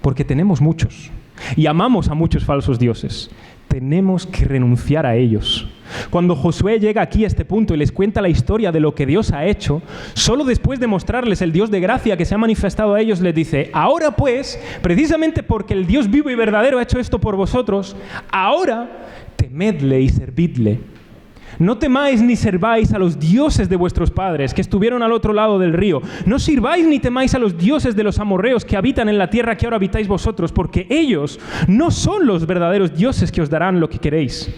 Porque tenemos muchos y amamos a muchos falsos dioses. Tenemos que renunciar a ellos. Cuando Josué llega aquí a este punto y les cuenta la historia de lo que Dios ha hecho, solo después de mostrarles el Dios de gracia que se ha manifestado a ellos, les dice: ahora pues, precisamente porque el Dios vivo y verdadero ha hecho esto por vosotros, ahora temedle y servidle. No temáis ni serváis a los dioses de vuestros padres, que estuvieron al otro lado del río. No sirváis ni temáis a los dioses de los amorreos que habitan en la tierra que ahora habitáis vosotros, porque ellos no son los verdaderos dioses que os darán lo que queréis.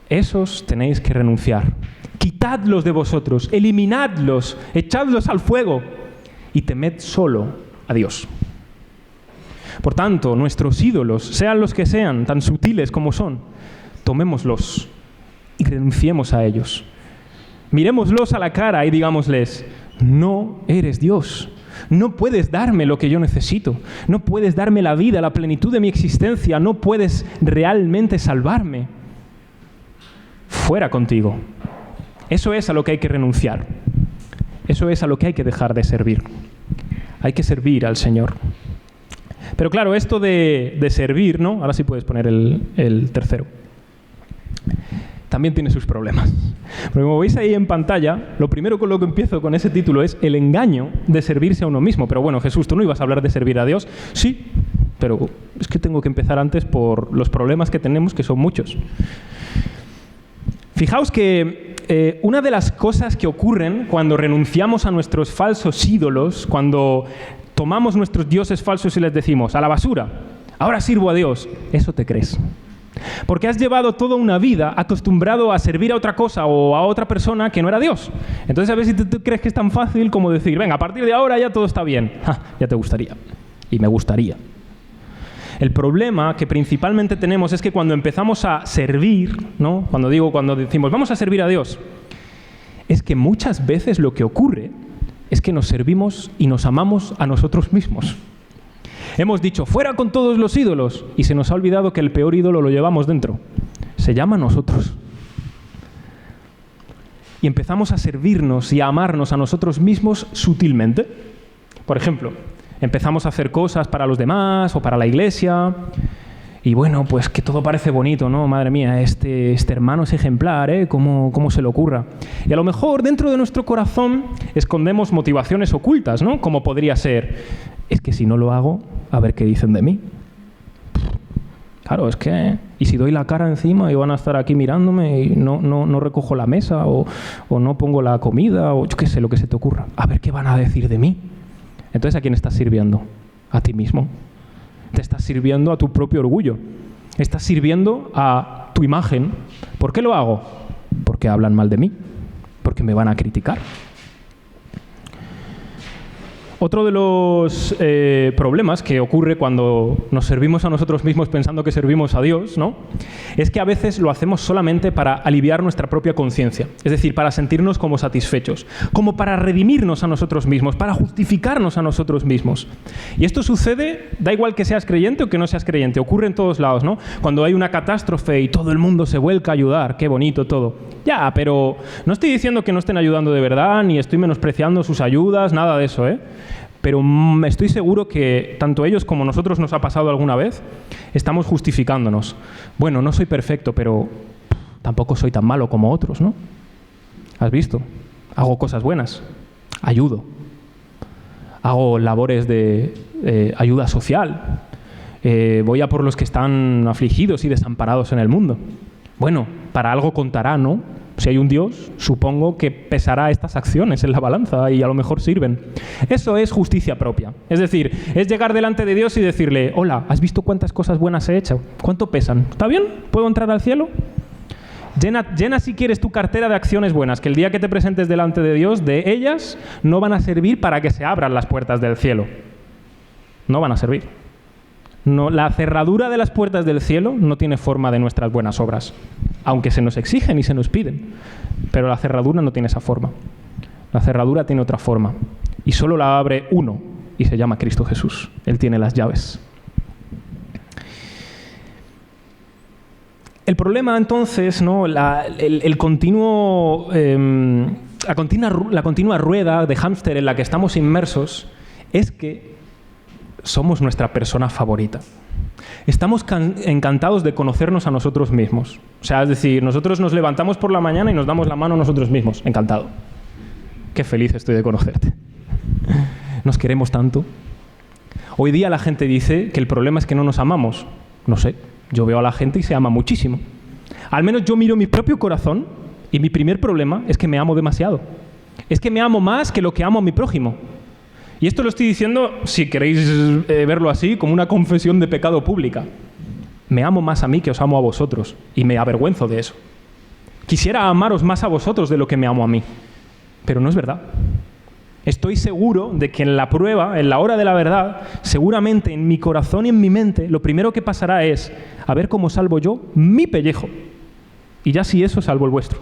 Esos tenéis que renunciar. Quitadlos de vosotros, eliminadlos, echadlos al fuego y temed solo a Dios. Por tanto, nuestros ídolos, sean los que sean, tan sutiles como son, tomémoslos y renunciemos a ellos. Mirémoslos a la cara y digámosles: no eres Dios. No puedes darme lo que yo necesito. No puedes darme la vida, la plenitud de mi existencia. No puedes realmente salvarme. Fuera contigo. Eso es a lo que hay que renunciar. Eso es a lo que hay que dejar de servir. Hay que servir al Señor. Pero claro, esto de servir, ¿no? Ahora sí puedes poner el tercero. También tiene sus problemas. Porque como veis ahí en pantalla, lo primero con lo que empiezo con ese título es el engaño de servirse a uno mismo. Pero bueno, Jesús, ¿tú no ibas a hablar de servir a Dios? Sí, pero es que tengo que empezar antes por los problemas que tenemos, que son muchos. Fijaos que una de las cosas que ocurren cuando renunciamos a nuestros falsos ídolos, cuando tomamos nuestros dioses falsos y les decimos: a la basura, ahora sirvo a Dios, eso te crees. Porque has llevado toda una vida acostumbrado a servir a otra cosa o a otra persona que no era Dios. Entonces a ver si tú crees que es tan fácil como decir: venga, a partir de ahora ya todo está bien. Ya te gustaría. Y me gustaría. El problema que principalmente tenemos es que cuando empezamos a servir, ¿no? Cuando decimos vamos a servir a Dios, es que muchas veces lo que ocurre es que nos servimos y nos amamos a nosotros mismos. Hemos dicho fuera con todos los ídolos y se nos ha olvidado que el peor ídolo lo llevamos dentro. Se llama nosotros. Y empezamos a servirnos y a amarnos a nosotros mismos sutilmente. Por ejemplo, empezamos a hacer cosas para los demás o para la iglesia. Y bueno, pues que todo parece bonito, ¿no? Madre mía, este hermano es ejemplar, ¿eh? ¿Cómo se le ocurra? Y a lo mejor dentro de nuestro corazón escondemos motivaciones ocultas, ¿no? Como podría ser: es que si no lo hago, a ver qué dicen de mí. Claro, es que... Y si doy la cara encima y van a estar aquí mirándome y no recojo la mesa o no pongo la comida o yo qué sé, lo que se te ocurra. A ver qué van a decir de mí. Entonces, ¿a quién estás sirviendo? A ti mismo. Te estás sirviendo a tu propio orgullo. Estás sirviendo a tu imagen. ¿Por qué lo hago? Porque hablan mal de mí. Porque me van a criticar. Otro de los problemas que ocurre cuando nos servimos a nosotros mismos pensando que servimos a Dios, ¿no? Es que a veces lo hacemos solamente para aliviar nuestra propia conciencia, es decir, para sentirnos como satisfechos, como para redimirnos a nosotros mismos, para justificarnos a nosotros mismos. Y esto sucede, da igual que seas creyente o que no seas creyente, ocurre en todos lados, ¿no? Cuando hay una catástrofe y todo el mundo se vuelca a ayudar, qué bonito todo. Ya, pero no estoy diciendo que no estén ayudando de verdad, ni estoy menospreciando sus ayudas, nada de eso, ¿eh? Pero estoy seguro que tanto ellos como nosotros nos ha pasado alguna vez, estamos justificándonos. Bueno, no soy perfecto, pero tampoco soy tan malo como otros, ¿no? ¿Has visto? Hago cosas buenas, ayudo, hago labores de ayuda social, voy a por los que están afligidos y desamparados en el mundo. Bueno, para algo contará, ¿no? Si hay un Dios, supongo que pesará estas acciones en la balanza y a lo mejor sirven. Eso es justicia propia. Es decir, es llegar delante de Dios y decirle: hola, ¿has visto cuántas cosas buenas he hecho? ¿Cuánto pesan? ¿Está bien? ¿Puedo entrar al cielo? Llena si quieres tu cartera de acciones buenas, que el día que te presentes delante de Dios, de ellas no van a servir para que se abran las puertas del cielo. No van a servir. No, la cerradura de las puertas del cielo no tiene forma de nuestras buenas obras, aunque se nos exigen y se nos piden, pero la cerradura no tiene esa forma. La cerradura tiene otra forma y solo la abre uno y se llama Cristo Jesús. Él tiene las llaves. El problema entonces, ¿no? La continua rueda de hámster en la que estamos inmersos es que somos nuestra persona favorita. Estamos encantados de conocernos a nosotros mismos. O sea, es decir, nosotros nos levantamos por la mañana y nos damos la mano a nosotros mismos. Encantado. Qué feliz estoy de conocerte. Nos queremos tanto. Hoy día la gente dice que el problema es que no nos amamos. No sé, yo veo a la gente y se ama muchísimo. Al menos yo miro mi propio corazón y mi primer problema es que me amo demasiado. Es que me amo más que lo que amo a mi prójimo. Y esto lo estoy diciendo, si queréis verlo así, como una confesión de pecado pública. Me amo más a mí que os amo a vosotros, y me avergüenzo de eso. Quisiera amaros más a vosotros de lo que me amo a mí, pero no es verdad. Estoy seguro de que en la prueba, en la hora de la verdad, seguramente en mi corazón y en mi mente, lo primero que pasará es a ver cómo salvo yo mi pellejo. Y ya si eso, salvo el vuestro.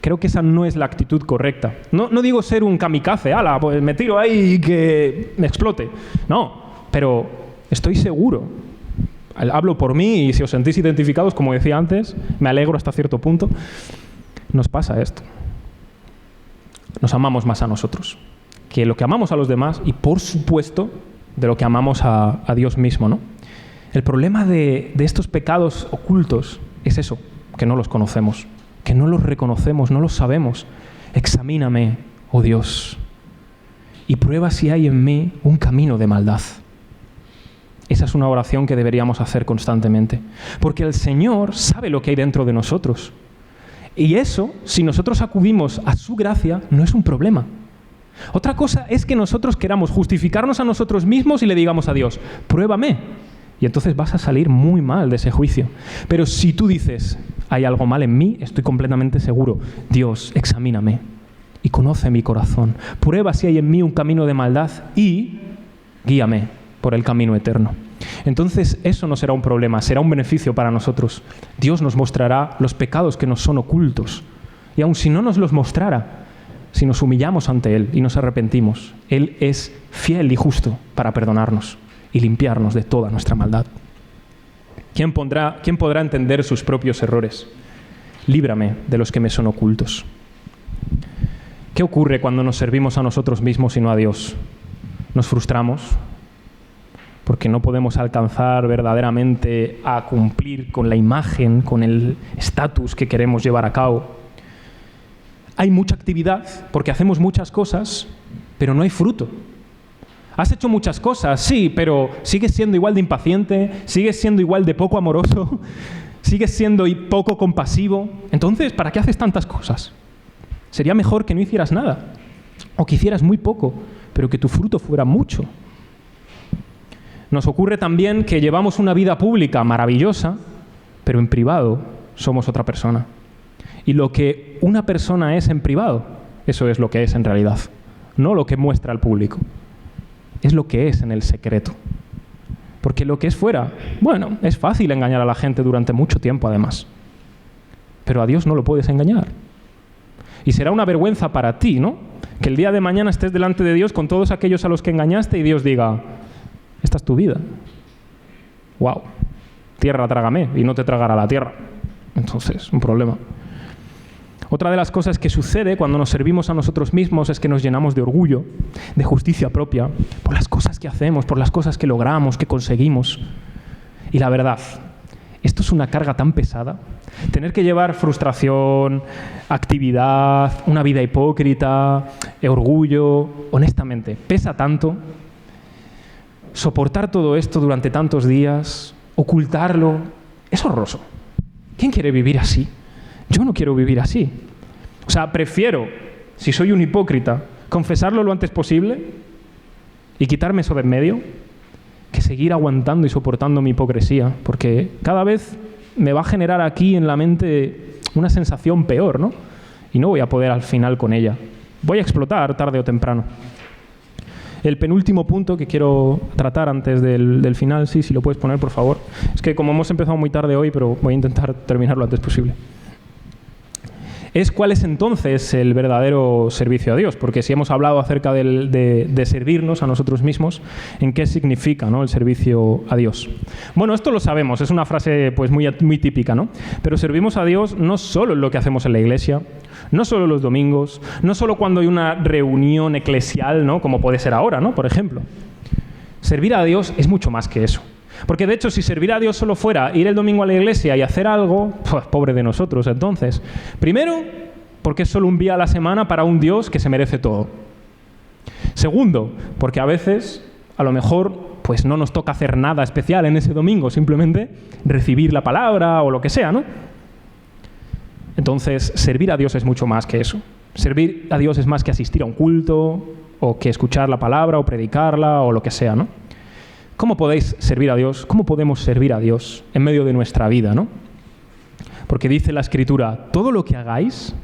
Creo que esa no es la actitud correcta. No digo ser un kamikaze, ala, pues me tiro ahí y que me explote. No, pero estoy seguro. Hablo por mí y si os sentís identificados, como decía antes, me alegro hasta cierto punto. Nos pasa esto. Nos amamos más a nosotros que lo que amamos a los demás y, por supuesto, de lo que amamos a Dios mismo, ¿no? El problema de estos pecados ocultos es eso, que no los conocemos, que no los reconocemos, no los sabemos. Examíname, oh Dios, y prueba si hay en mí un camino de maldad. Esa es una oración que deberíamos hacer constantemente, porque el Señor sabe lo que hay dentro de nosotros. Y eso, si nosotros acudimos a su gracia, no es un problema. Otra cosa es que nosotros queramos justificarnos a nosotros mismos y le digamos a Dios, pruébame. Y entonces vas a salir muy mal de ese juicio. Pero si tú dices, hay algo mal en mí, estoy completamente seguro. Dios, examíname y conoce mi corazón. Prueba si hay en mí un camino de maldad y guíame por el camino eterno. Entonces eso no será un problema, será un beneficio para nosotros. Dios nos mostrará los pecados que nos son ocultos. Y aun si no nos los mostrara, si nos humillamos ante Él y nos arrepentimos, Él es fiel y justo para perdonarnos y limpiarnos de toda nuestra maldad. ¿Quién podrá entender sus propios errores? Líbrame de los que me son ocultos. ¿Qué ocurre cuando nos servimos a nosotros mismos y no a Dios? Nos frustramos porque no podemos alcanzar verdaderamente a cumplir con la imagen, con el estatus que queremos llevar a cabo. Hay mucha actividad porque hacemos muchas cosas, pero no hay fruto. Has hecho muchas cosas, sí, pero sigues siendo igual de impaciente, sigues siendo igual de poco amoroso, sigues siendo poco compasivo. Entonces, ¿para qué haces tantas cosas? Sería mejor que no hicieras nada, o que hicieras muy poco, pero que tu fruto fuera mucho. Nos ocurre también que llevamos una vida pública maravillosa, pero en privado somos otra persona. Y lo que una persona es en privado, eso es lo que es en realidad, no lo que muestra al público. Es lo que es en el secreto. Porque lo que es fuera, bueno, es fácil engañar a la gente durante mucho tiempo además. Pero a Dios no lo puedes engañar. Y será una vergüenza para ti, ¿no? Que el día de mañana estés delante de Dios con todos aquellos a los que engañaste y Dios diga, esta es tu vida. ¡Wow! Tierra, trágame, y no te tragará la tierra. Entonces, un problema. Otra de las cosas que sucede cuando nos servimos a nosotros mismos es que nos llenamos de orgullo, de justicia propia, por las cosas que hacemos, por las cosas que logramos, que conseguimos. Y la verdad, esto es una carga tan pesada. Tener que llevar frustración, actividad, una vida hipócrita, orgullo, honestamente, pesa tanto. Soportar todo esto durante tantos días, ocultarlo, es horroroso. ¿Quién quiere vivir así? Yo no quiero vivir así. O sea, prefiero, si soy un hipócrita, confesarlo lo antes posible y quitarme eso de en medio, que seguir aguantando y soportando mi hipocresía, porque cada vez me va a generar aquí en la mente una sensación peor, ¿no? Y no voy a poder al final con ella. Voy a explotar tarde o temprano. El penúltimo punto que quiero tratar antes del final, sí, si lo puedes poner, por favor. Es que como hemos empezado muy tarde hoy, pero voy a intentar terminar lo antes posible. Es cuál es entonces el verdadero servicio a Dios, porque si hemos hablado acerca de servirnos a nosotros mismos, ¿en qué significa, ¿no?, el servicio a Dios? Bueno, esto lo sabemos, es una frase pues muy típica, ¿no? Pero servimos a Dios no solo en lo que hacemos en la iglesia, no solo los domingos, no solo cuando hay una reunión eclesial, ¿no?, como puede ser ahora, ¿no?, por ejemplo. Servir a Dios es mucho más que eso. Porque de hecho, si servir a Dios solo fuera ir el domingo a la iglesia y hacer algo, pues pobre de nosotros entonces. Primero, porque es solo un día a la semana para un Dios que se merece todo. Segundo, porque a veces, a lo mejor, pues no nos toca hacer nada especial en ese domingo, simplemente recibir la palabra o lo que sea, ¿no? Entonces, servir a Dios es mucho más que eso. Servir a Dios es más que asistir a un culto, o que escuchar la palabra, o predicarla, o lo que sea, ¿no? ¿Cómo podéis servir a Dios? ¿Cómo podemos servir a Dios en medio de nuestra vida, ¿no? Porque dice la Escritura, todo lo que hagáis,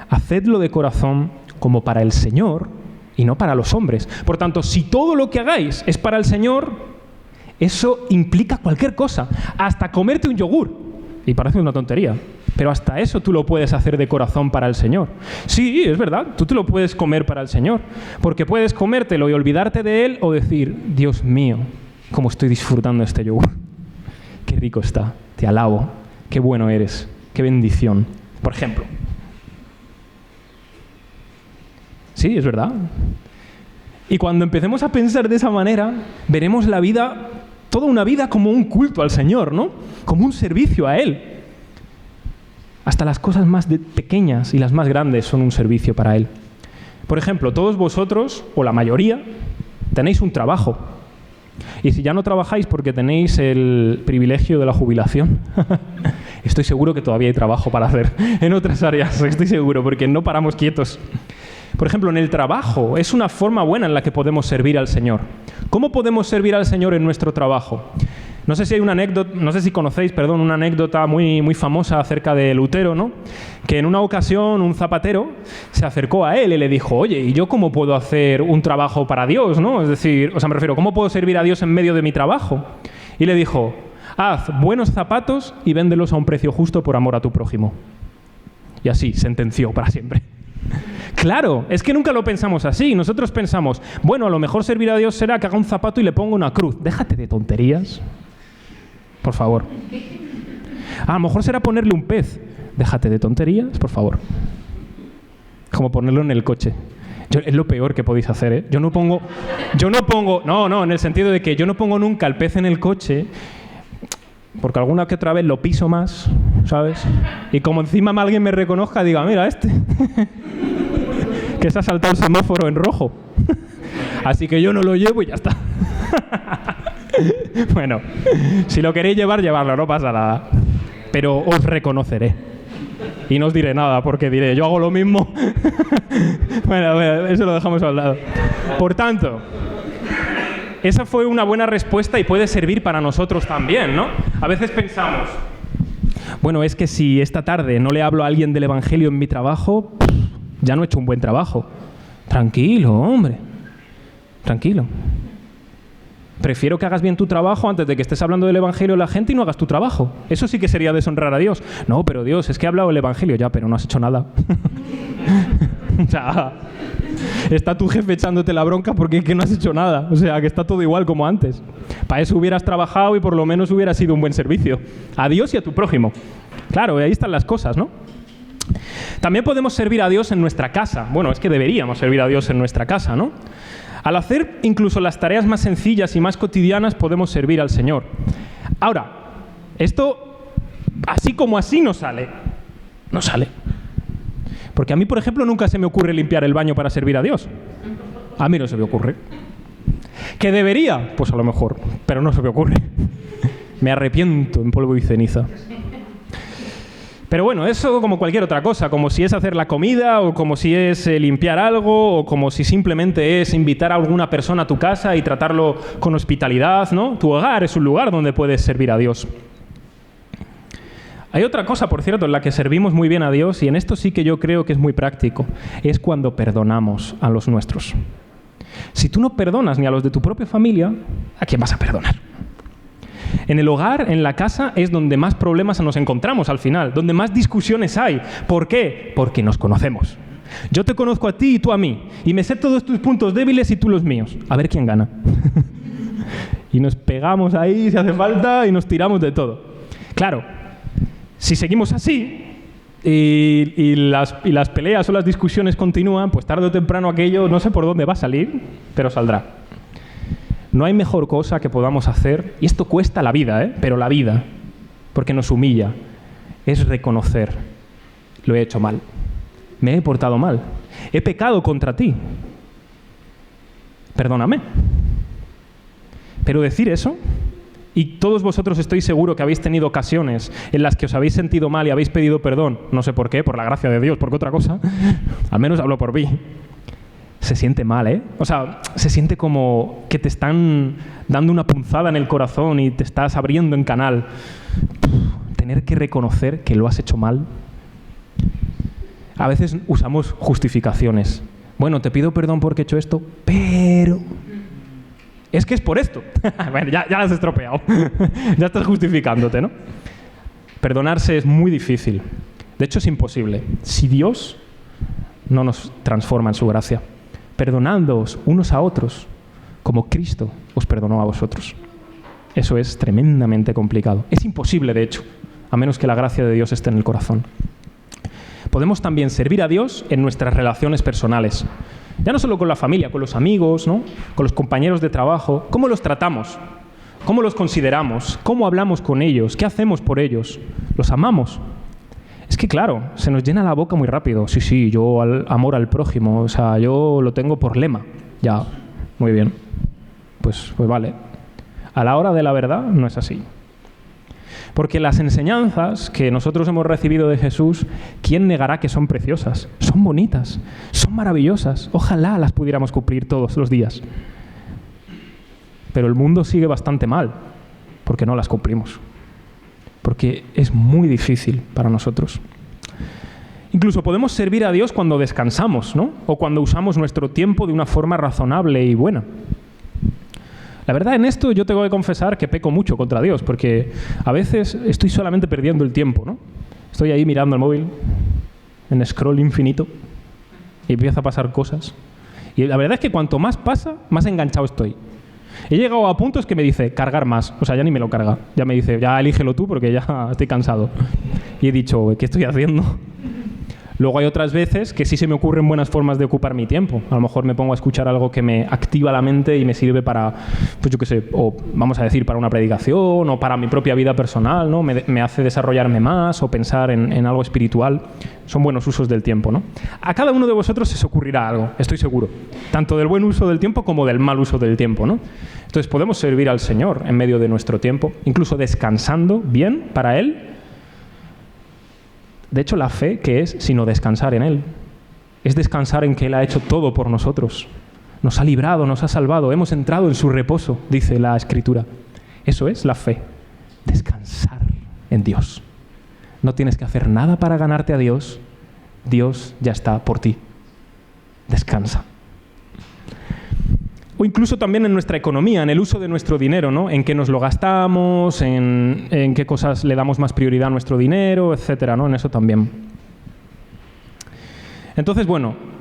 hacedlo de corazón como para el Señor y no para los hombres. Por tanto, si todo lo que hagáis es para el Señor, eso implica cualquier cosa, hasta comerte un yogur. Y parece una tontería, pero hasta eso tú lo puedes hacer de corazón para el Señor. Sí, es verdad, tú te lo puedes comer para el Señor, porque puedes comértelo y olvidarte de Él o decir, Dios mío, cómo estoy disfrutando este yogur. Qué rico está, te alabo, qué bueno eres, qué bendición. Por ejemplo. Sí, es verdad. Y cuando empecemos a pensar de esa manera, veremos la vida, toda una vida como un culto al Señor, ¿no? Como un servicio a Él. Hasta las cosas más pequeñas y las más grandes son un servicio para Él. Por ejemplo, todos vosotros, o la mayoría, tenéis un trabajo. Y si ya no trabajáis porque tenéis el privilegio de la jubilación, estoy seguro que todavía hay trabajo para hacer en otras áreas, estoy seguro, porque no paramos quietos. Por ejemplo, en el trabajo es una forma buena en la que podemos servir al Señor. ¿Cómo podemos servir al Señor en nuestro trabajo? No sé si hay una anécdota, no sé si conocéis, una anécdota muy famosa acerca de Lutero, ¿no? Que en una ocasión un zapatero se acercó a él y le dijo, oye, ¿y yo cómo puedo hacer un trabajo para Dios, ¿no? Es decir, me refiero, ¿cómo puedo servir a Dios en medio de mi trabajo? Y le dijo, haz buenos zapatos y véndelos a un precio justo por amor a tu prójimo. Y así, sentenció para siempre. Claro, es que nunca lo pensamos así. Nosotros pensamos, bueno, a lo mejor servir a Dios será que haga un zapato y le ponga una cruz. Déjate de tonterías, por favor. A lo mejor será ponerle un pez. Déjate de tonterías, por favor. Como ponerlo en el coche. Es lo peor que podéis hacer, ¿eh? Yo no pongo, en el sentido de que yo no pongo nunca el pez en el coche, porque alguna que otra vez lo piso más, ¿sabes? Y como encima alguien me reconozca, diga, mira este, que se ha saltado el semáforo en rojo. Así que yo no lo llevo y ya está. Bueno, si lo queréis llevarlo, no pasa nada. Pero os reconoceré. Y no os diré nada, porque diré, yo hago lo mismo. Bueno, eso lo dejamos al lado. Por tanto, esa fue una buena respuesta y puede servir para nosotros también, ¿no? A veces pensamos, bueno, es que si esta tarde no le hablo a alguien del Evangelio en mi trabajo, ya no he hecho un buen trabajo. Tranquilo, hombre. Tranquilo. Prefiero que hagas bien tu trabajo antes de que estés hablando del Evangelio a la gente y no hagas tu trabajo. Eso sí que sería deshonrar a Dios. No, pero Dios, es que he hablado del Evangelio ya, pero no has hecho nada. O sea, está tu jefe echándote la bronca porque que no has hecho nada. O sea, que está todo igual como antes. Para eso hubieras trabajado y por lo menos hubiera sido un buen servicio. A Dios y a tu prójimo. Claro, ahí están las cosas, ¿no? También podemos servir a Dios en nuestra casa. Bueno, es que deberíamos servir a Dios en nuestra casa, ¿no? Al hacer incluso las tareas más sencillas y más cotidianas podemos servir al Señor. Ahora, esto así como así no sale. No sale. Porque a mí, por ejemplo, nunca se me ocurre limpiar el baño para servir a Dios. A mí no se me ocurre. ¿Que debería? Pues a lo mejor, pero no se me ocurre. Me arrepiento en polvo y ceniza. Pero bueno, eso como cualquier otra cosa, como si es hacer la comida, o como si es limpiar algo, o como si simplemente es invitar a alguna persona a tu casa y tratarlo con hospitalidad, ¿no? Tu hogar es un lugar donde puedes servir a Dios. Hay otra cosa, por cierto, en la que servimos muy bien a Dios, y en esto sí que yo creo que es muy práctico, es cuando perdonamos a los nuestros. Si tú no perdonas ni a los de tu propia familia, ¿a quién vas a perdonar? En el hogar, en la casa, es donde más problemas nos encontramos al final, donde más discusiones hay. ¿Por qué? Porque nos conocemos. Yo te conozco a ti y tú a mí, y me sé todos tus puntos débiles y tú los míos. A ver quién gana. Y nos pegamos ahí si hace falta y nos tiramos de todo. Claro, si seguimos así y las peleas o las discusiones continúan, pues tarde o temprano aquello no sé por dónde va a salir, pero saldrá. No hay mejor cosa que podamos hacer, y esto cuesta la vida, pero la vida, porque nos humilla, es reconocer, lo he hecho mal, me he portado mal, he pecado contra ti, perdóname. Pero decir eso, y todos vosotros estoy seguro que habéis tenido ocasiones en las que os habéis sentido mal y habéis pedido perdón, no sé por qué, por la gracia de Dios, porque otra cosa, al menos hablo por mí. Se siente mal, ¿eh? O sea, se siente como que te están dando una punzada en el corazón y te estás abriendo en canal. Tener que reconocer que lo has hecho mal. A veces usamos justificaciones. Bueno, te pido perdón porque he hecho esto, pero... es que es por esto. Bueno, ya lo has estropeado. Ya estás justificándote, ¿no? Perdonarse es muy difícil. De hecho, es imposible. Si Dios no nos transforma en su gracia. Perdonándoos unos a otros, como Cristo os perdonó a vosotros. Eso es tremendamente complicado. Es imposible, de hecho, a menos que la gracia de Dios esté en el corazón. Podemos también servir a Dios en nuestras relaciones personales. Ya no solo con la familia, con los amigos, ¿no? Con los compañeros de trabajo. ¿Cómo los tratamos? ¿Cómo los consideramos? ¿Cómo hablamos con ellos? ¿Qué hacemos por ellos? ¿Los amamos? Es que claro, se nos llena la boca muy rápido. Sí, yo amor al prójimo, o sea, yo lo tengo por lema. Ya, muy bien. Pues vale. A la hora de la verdad no es así. Porque las enseñanzas que nosotros hemos recibido de Jesús, ¿quién negará que son preciosas? Son bonitas, son maravillosas. Ojalá las pudiéramos cumplir todos los días. Pero el mundo sigue bastante mal, porque no las cumplimos. Porque es muy difícil para nosotros. Incluso podemos servir a Dios cuando descansamos, ¿no? O cuando usamos nuestro tiempo de una forma razonable y buena. La verdad, en esto yo tengo que confesar que peco mucho contra Dios, porque a veces estoy solamente perdiendo el tiempo, ¿no? Estoy ahí mirando el móvil, en scroll infinito, y empieza a pasar cosas. Y la verdad es que cuanto más pasa, más enganchado estoy. He llegado a puntos que me dice, cargar más. O sea, ya ni me lo carga. Ya me dice, ya elígelo tú porque ya estoy cansado. Y he dicho, ¿qué estoy haciendo? Luego hay otras veces que sí se me ocurren buenas formas de ocupar mi tiempo. A lo mejor me pongo a escuchar algo que me activa la mente y me sirve para, pues yo qué sé, o vamos a decir, para una predicación o para mi propia vida personal, ¿no? Me hace desarrollarme más o pensar en algo espiritual. Son buenos usos del tiempo, ¿no? A cada uno de vosotros se os ocurrirá algo, estoy seguro. Tanto del buen uso del tiempo como del mal uso del tiempo, ¿no? Entonces podemos servir al Señor en medio de nuestro tiempo, incluso descansando bien para Él. De hecho, la fe, ¿qué es? Sino descansar en Él. Es descansar en que Él ha hecho todo por nosotros. Nos ha librado, nos ha salvado, hemos entrado en su reposo, dice la Escritura. Eso es la fe. Descansar en Dios. No tienes que hacer nada para ganarte a Dios. Dios ya está por ti. Descansa. O incluso también en nuestra economía, en el uso de nuestro dinero, ¿no? En qué nos lo gastamos, en qué cosas le damos más prioridad a nuestro dinero, etcétera, ¿no? En eso también. Entonces, bueno,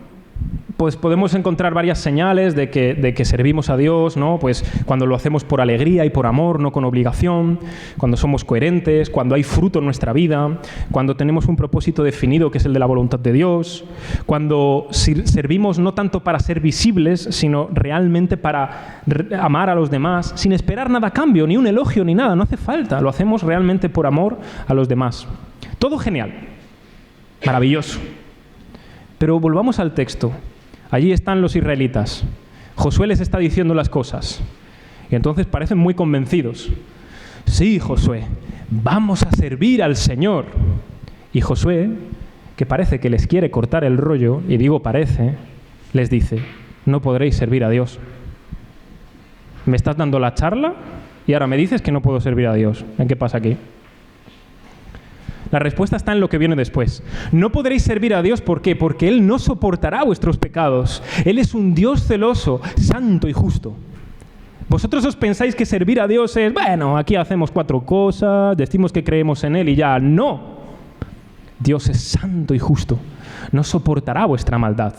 pues podemos encontrar varias señales de que servimos a Dios, ¿no? Pues cuando lo hacemos por alegría y por amor, no con obligación, cuando somos coherentes, cuando hay fruto en nuestra vida, cuando tenemos un propósito definido que es el de la voluntad de Dios, cuando servimos no tanto para ser visibles, sino realmente para amar a los demás, sin esperar nada a cambio, ni un elogio, ni nada, no hace falta, lo hacemos realmente por amor a los demás. Todo genial, maravilloso. Pero volvamos al texto. Allí están los israelitas. Josué les está diciendo las cosas. Y entonces parecen muy convencidos. Sí, Josué, vamos a servir al Señor. Y Josué, que parece que les quiere cortar el rollo, y digo parece, les dice, no podréis servir a Dios. Me estás dando la charla y ahora me dices que no puedo servir a Dios. ¿En qué pasa aquí? La respuesta está en lo que viene después. No podréis servir a Dios, ¿por qué? Porque Él no soportará vuestros pecados. Él es un Dios celoso, santo y justo. Vosotros os pensáis que servir a Dios es, bueno, aquí hacemos 4 cosas, decimos que creemos en Él y ya. No. Dios es santo y justo. No soportará vuestra maldad.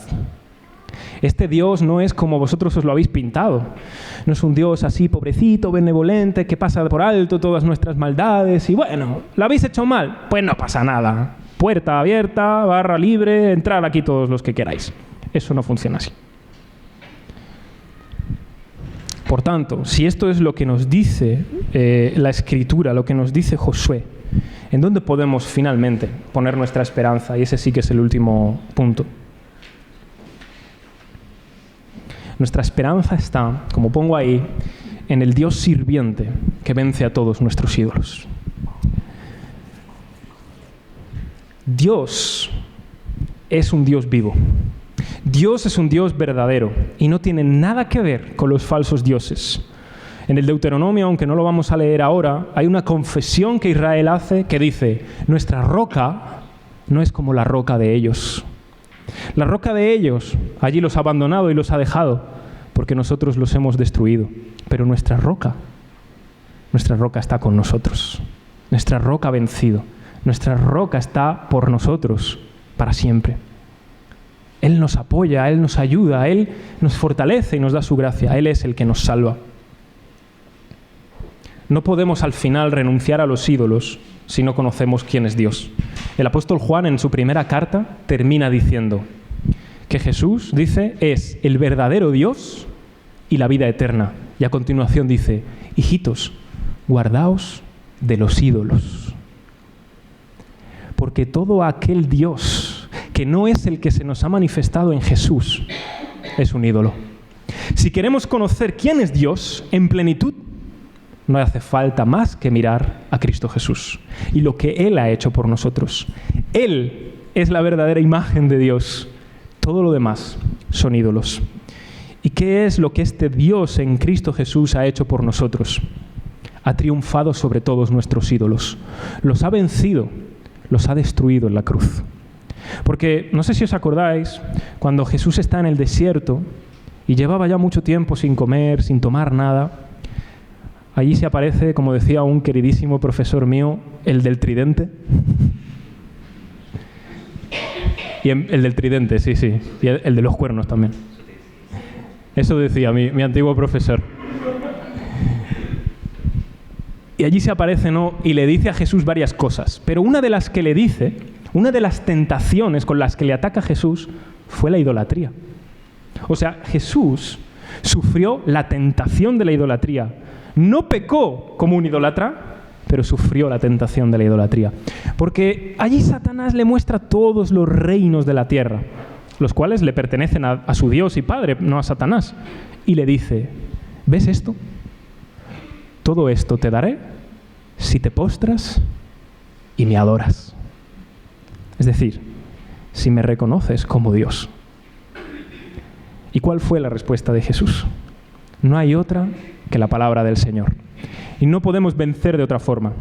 Este Dios no es como vosotros os lo habéis pintado. No es un Dios así pobrecito, benevolente, que pasa por alto todas nuestras maldades y bueno, ¿la habéis hecho mal? Pues no pasa nada. Puerta abierta, barra libre, entrar aquí todos los que queráis. Eso no funciona así. Por tanto, si esto es lo que nos dice la Escritura, lo que nos dice Josué, ¿en dónde podemos finalmente poner nuestra esperanza? Y ese sí que es el último punto. Nuestra esperanza está, como pongo ahí, en el Dios sirviente que vence a todos nuestros ídolos. Dios es un Dios vivo. Dios es un Dios verdadero y no tiene nada que ver con los falsos dioses. En el Deuteronomio, aunque no lo vamos a leer ahora, hay una confesión que Israel hace que dice: nuestra roca no es como la roca de ellos. La roca de ellos, allí los ha abandonado y los ha dejado, porque nosotros los hemos destruido. Pero nuestra roca está con nosotros. Nuestra roca ha vencido. Nuestra roca está por nosotros para siempre. Él nos apoya, Él nos ayuda, Él nos fortalece y nos da su gracia. Él es el que nos salva. No podemos al final renunciar a los ídolos si no conocemos quién es Dios. El apóstol Juan en su primera carta termina diciendo que Jesús, dice, es el verdadero Dios y la vida eterna. Y a continuación dice: hijitos, guardaos de los ídolos. Porque todo aquel Dios que no es el que se nos ha manifestado en Jesús es un ídolo. Si queremos conocer quién es Dios en plenitud, no hace falta más que mirar a Cristo Jesús y lo que Él ha hecho por nosotros. Él es la verdadera imagen de Dios. Todo lo demás son ídolos. ¿Y qué es lo que este Dios en Cristo Jesús ha hecho por nosotros? Ha triunfado sobre todos nuestros ídolos. Los ha vencido, los ha destruido en la cruz. Porque no sé si os acordáis, cuando Jesús está en el desierto y llevaba ya mucho tiempo sin comer, sin tomar nada, allí se aparece, como decía un queridísimo profesor mío, el del tridente. Y el del tridente, sí. Y el de los cuernos también. Eso decía mi antiguo profesor. Y allí se aparece, ¿no? Y le dice a Jesús varias cosas. Pero una de las que le dice, una de las tentaciones con las que le ataca a Jesús, fue la idolatría. O sea, Jesús sufrió la tentación de la idolatría. No pecó como un idólatra, pero sufrió la tentación de la idolatría. Porque allí Satanás le muestra todos los reinos de la tierra, los cuales le pertenecen a su Dios y Padre, no a Satanás. Y le dice: ¿ves esto? Todo esto te daré si te postras y me adoras. Es decir, si me reconoces como Dios. ¿Y cuál fue la respuesta de Jesús? No hay otra que la palabra del Señor. Y no podemos vencer de otra forma.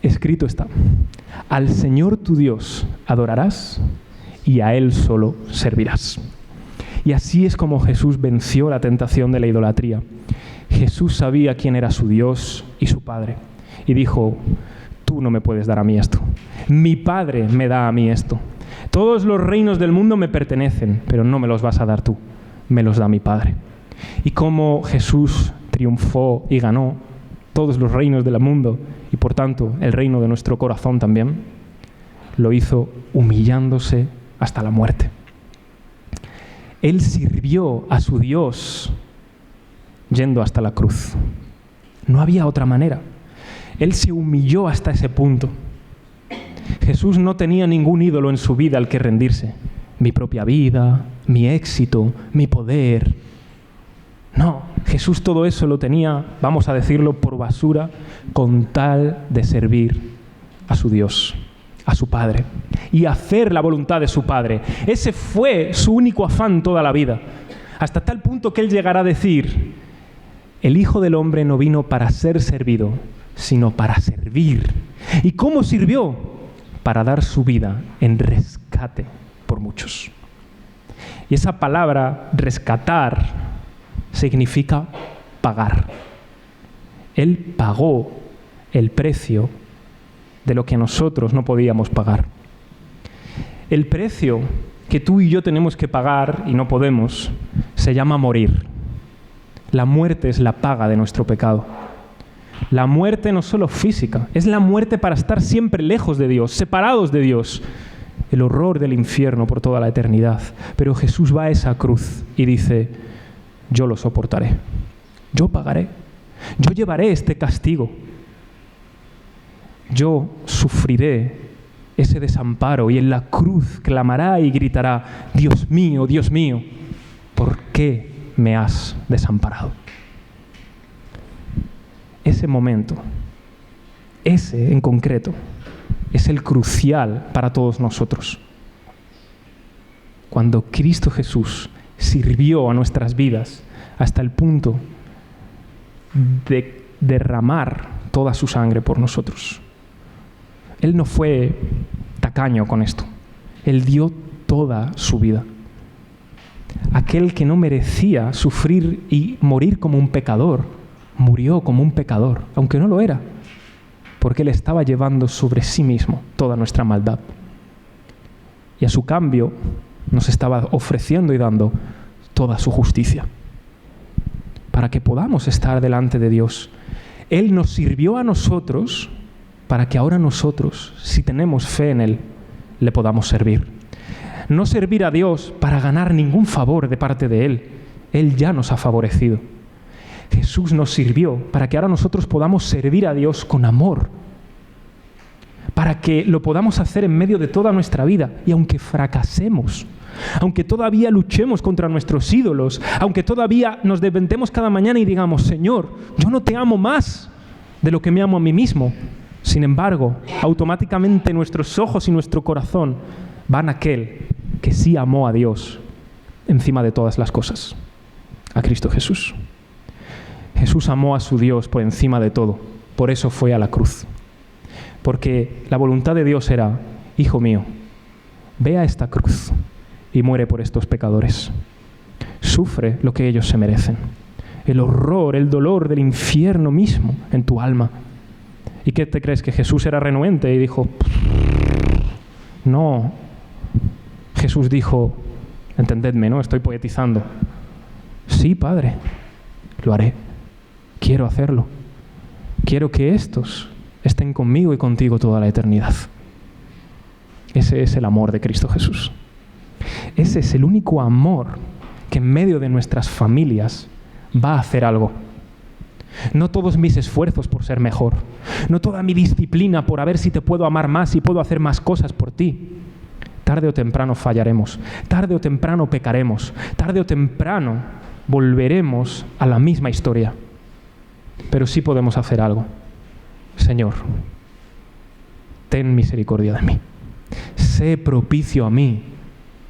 Escrito está: al Señor tu Dios adorarás y a Él solo servirás. Y así es como Jesús venció la tentación de la idolatría. Jesús sabía quién era su Dios y su Padre. Y dijo: tú no me puedes dar a mí esto. Mi Padre me da a mí esto. Todos los reinos del mundo me pertenecen, pero no me los vas a dar tú. Me los da mi Padre. Y como Jesús triunfó y ganó todos los reinos del mundo, y por tanto el reino de nuestro corazón también, lo hizo humillándose hasta la muerte. Él sirvió a su Dios yendo hasta la cruz. No había otra manera. Él se humilló hasta ese punto. Jesús no tenía ningún ídolo en su vida al que rendirse. Mi propia vida, mi éxito, mi poder. No, Jesús todo eso lo tenía, vamos a decirlo, por basura, con tal de servir a su Dios, a su Padre, y hacer la voluntad de su Padre. Ese fue su único afán toda la vida, hasta tal punto que él llegará a decir: el Hijo del Hombre no vino para ser servido, sino para servir. ¿Y cómo sirvió? Para dar su vida en rescate por muchos. Y esa palabra, rescatar, significa pagar. Él pagó el precio de lo que nosotros no podíamos pagar. El precio que tú y yo tenemos que pagar y no podemos se llama morir. La muerte es la paga de nuestro pecado. La muerte no solo física, es la muerte para estar siempre lejos de Dios, separados de Dios. El horror del infierno por toda la eternidad. Pero Jesús va a esa cruz y dice: yo lo soportaré, yo pagaré, yo llevaré este castigo, yo sufriré ese desamparo, y en la cruz clamará y gritará: Dios mío, ¿por qué me has desamparado? ese momento, ese en concreto, es el crucial para todos nosotros. Cuando Cristo Jesús sirvió a nuestras vidas hasta el punto de derramar toda su sangre por nosotros. Él no fue tacaño con esto. Él dio toda su vida. Aquel que no merecía sufrir y morir como un pecador, murió como un pecador, aunque no lo era, porque Él estaba llevando sobre sí mismo toda nuestra maldad. Y a su cambio nos estaba ofreciendo y dando toda su justicia, para que podamos estar delante de Dios. Él nos sirvió a nosotros para que ahora nosotros, si tenemos fe en Él, le podamos servir. No servir a Dios para ganar ningún favor de parte de Él. Él ya nos ha favorecido. Jesús nos sirvió para que ahora nosotros podamos servir a Dios con amor, para que lo podamos hacer en medio de toda nuestra vida. Y aunque fracasemos, aunque todavía luchemos contra nuestros ídolos, aunque todavía nos levantemos cada mañana y digamos, Señor, yo no te amo más de lo que me amo a mí mismo. Sin embargo, automáticamente nuestros ojos y nuestro corazón van a aquel que sí amó a Dios encima de todas las cosas, a Cristo Jesús. Jesús amó a su Dios por encima de todo, por eso fue a la cruz. Porque la voluntad de Dios era, hijo mío, ve a esta cruz y muere por estos pecadores. Sufre lo que ellos se merecen. El horror, el dolor del infierno mismo en tu alma. ¿Y qué te crees? ¿Que Jesús era renuente y dijo, no? Jesús dijo, entendedme, ¿no? Estoy poetizando. Sí, Padre, lo haré. Quiero hacerlo. Quiero que estos estén conmigo y contigo toda la eternidad. Ese es el amor de Cristo Jesús. Ese es el único amor que en medio de nuestras familias va a hacer algo. No todos mis esfuerzos por ser mejor, no toda mi disciplina por a ver si te puedo amar más y puedo hacer más cosas por ti. Tarde o temprano fallaremos, tarde o temprano pecaremos, tarde o temprano volveremos a la misma historia. Pero sí podemos hacer algo. Señor, ten misericordia de mí. Sé propicio a mí,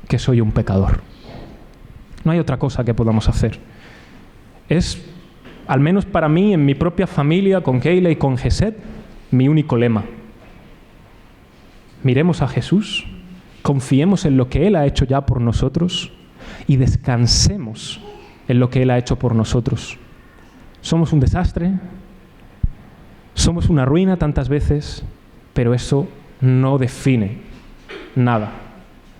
que soy un pecador. No hay otra cosa que podamos hacer. Es, al menos para mí, en mi propia familia, con Keila y con Geset, mi único lema. Miremos a Jesús, confiemos en lo que Él ha hecho ya por nosotros y descansemos en lo que Él ha hecho por nosotros. Somos un desastre, somos una ruina tantas veces, pero eso no define nada.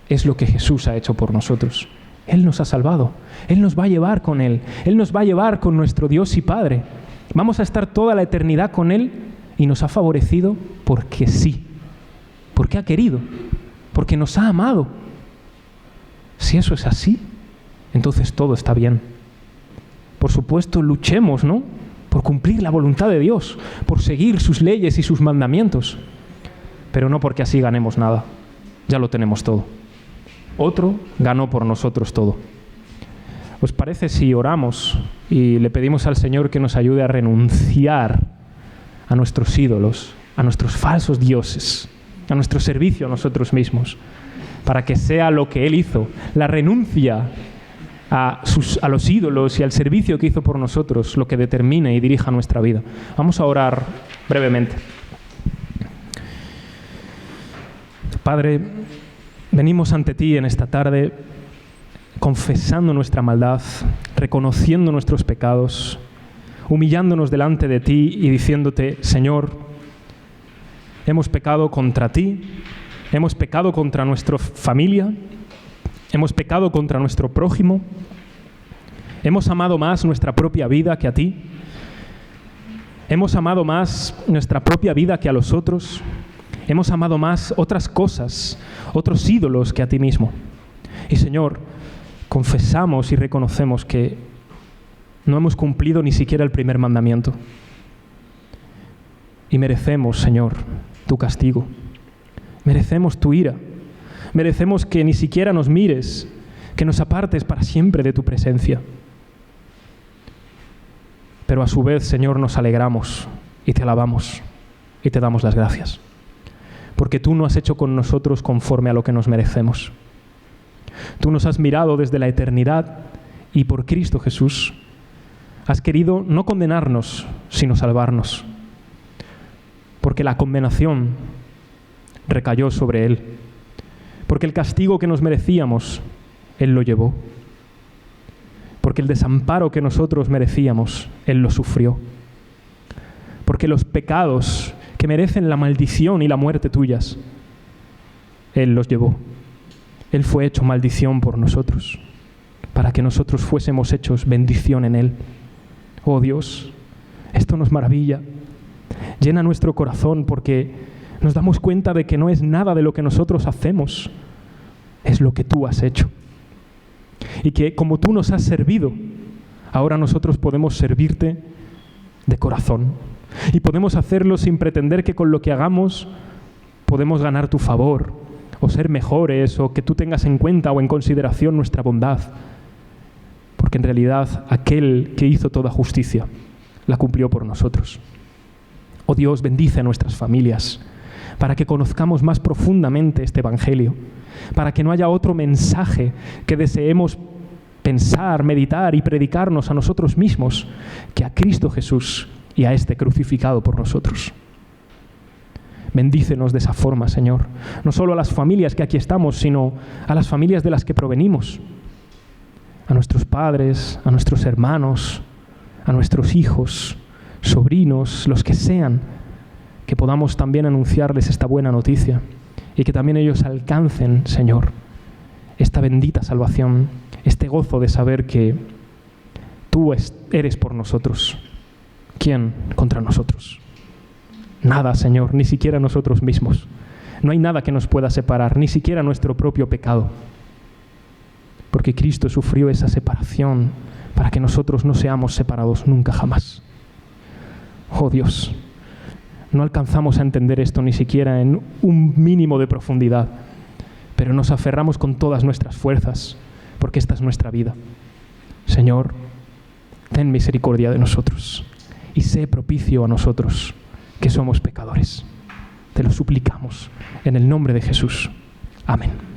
Es lo que Jesús ha hecho por nosotros. Él nos ha salvado. Él nos va a llevar con Él. Él nos va a llevar con nuestro Dios y Padre. Vamos a estar toda la eternidad con Él y nos ha favorecido porque sí. Porque ha querido. Porque nos ha amado. Si eso es así, entonces todo está bien. Por supuesto, luchemos, ¿no? Por cumplir la voluntad de Dios, por seguir sus leyes y sus mandamientos. Pero no porque así ganemos nada. Ya lo tenemos todo. Otro ganó por nosotros todo. ¿Os parece si oramos y le pedimos al Señor que nos ayude a renunciar a nuestros ídolos, a nuestros falsos dioses, a nuestro servicio a nosotros mismos, para que sea lo que Él hizo, la renuncia a los ídolos y al servicio que hizo por nosotros, lo que determine y dirija nuestra vida? Vamos a orar brevemente. Padre, venimos ante ti en esta tarde confesando nuestra maldad, reconociendo nuestros pecados, humillándonos delante de ti y diciéndote, Señor, hemos pecado contra ti, hemos pecado contra nuestra familia, hemos pecado contra nuestro prójimo, hemos amado más nuestra propia vida que a ti, hemos amado más nuestra propia vida que a los otros, hemos amado más otras cosas, otros ídolos que a ti mismo. Y Señor, confesamos y reconocemos que no hemos cumplido ni siquiera el primer mandamiento. Y merecemos, Señor, tu castigo. Merecemos tu ira. Merecemos que ni siquiera nos mires, que nos apartes para siempre de tu presencia. pero a su vez, Señor, nos alegramos y te alabamos y te damos las gracias. Porque tú no has hecho con nosotros conforme a lo que nos merecemos. Tú nos has mirado desde la eternidad y por Cristo Jesús has querido no condenarnos, sino salvarnos. Porque la condenación recayó sobre Él. Porque el castigo que nos merecíamos, Él lo llevó. Porque el desamparo que nosotros merecíamos, Él lo sufrió. Porque los pecados que merecen la maldición y la muerte tuyas, Él los llevó. Él fue hecho maldición por nosotros, para que nosotros fuésemos hechos bendición en Él. Oh Dios, esto nos maravilla. Llena nuestro corazón porque nos damos cuenta de que no es nada de lo que nosotros hacemos, es lo que tú has hecho. Y que como tú nos has servido, ahora nosotros podemos servirte de corazón. Y podemos hacerlo sin pretender que con lo que hagamos podemos ganar tu favor, o ser mejores, o que tú tengas en cuenta o en consideración nuestra bondad. Porque en realidad aquel que hizo toda justicia la cumplió por nosotros. Oh Dios, bendice a nuestras familias para que conozcamos más profundamente este Evangelio, para que no haya otro mensaje que deseemos pensar, meditar y predicarnos a nosotros mismos que a Cristo Jesús y a este crucificado por nosotros. Bendícenos de esa forma, Señor, no solo a las familias que aquí estamos, sino a las familias de las que provenimos, a nuestros padres, a nuestros hermanos, a nuestros hijos, sobrinos, los que sean, que podamos también anunciarles esta buena noticia y que también ellos alcancen, Señor, esta bendita salvación, este gozo de saber que tú eres por nosotros. ¿Quién contra nosotros? Nada, Señor, ni siquiera nosotros mismos. No hay nada que nos pueda separar, ni siquiera nuestro propio pecado. Porque Cristo sufrió esa separación para que nosotros no seamos separados nunca jamás. Oh Dios, no alcanzamos a entender esto ni siquiera en un mínimo de profundidad, pero nos aferramos con todas nuestras fuerzas, porque esta es nuestra vida. Señor, ten misericordia de nosotros y sé propicio a nosotros, que somos pecadores. Te lo suplicamos en el nombre de Jesús. Amén.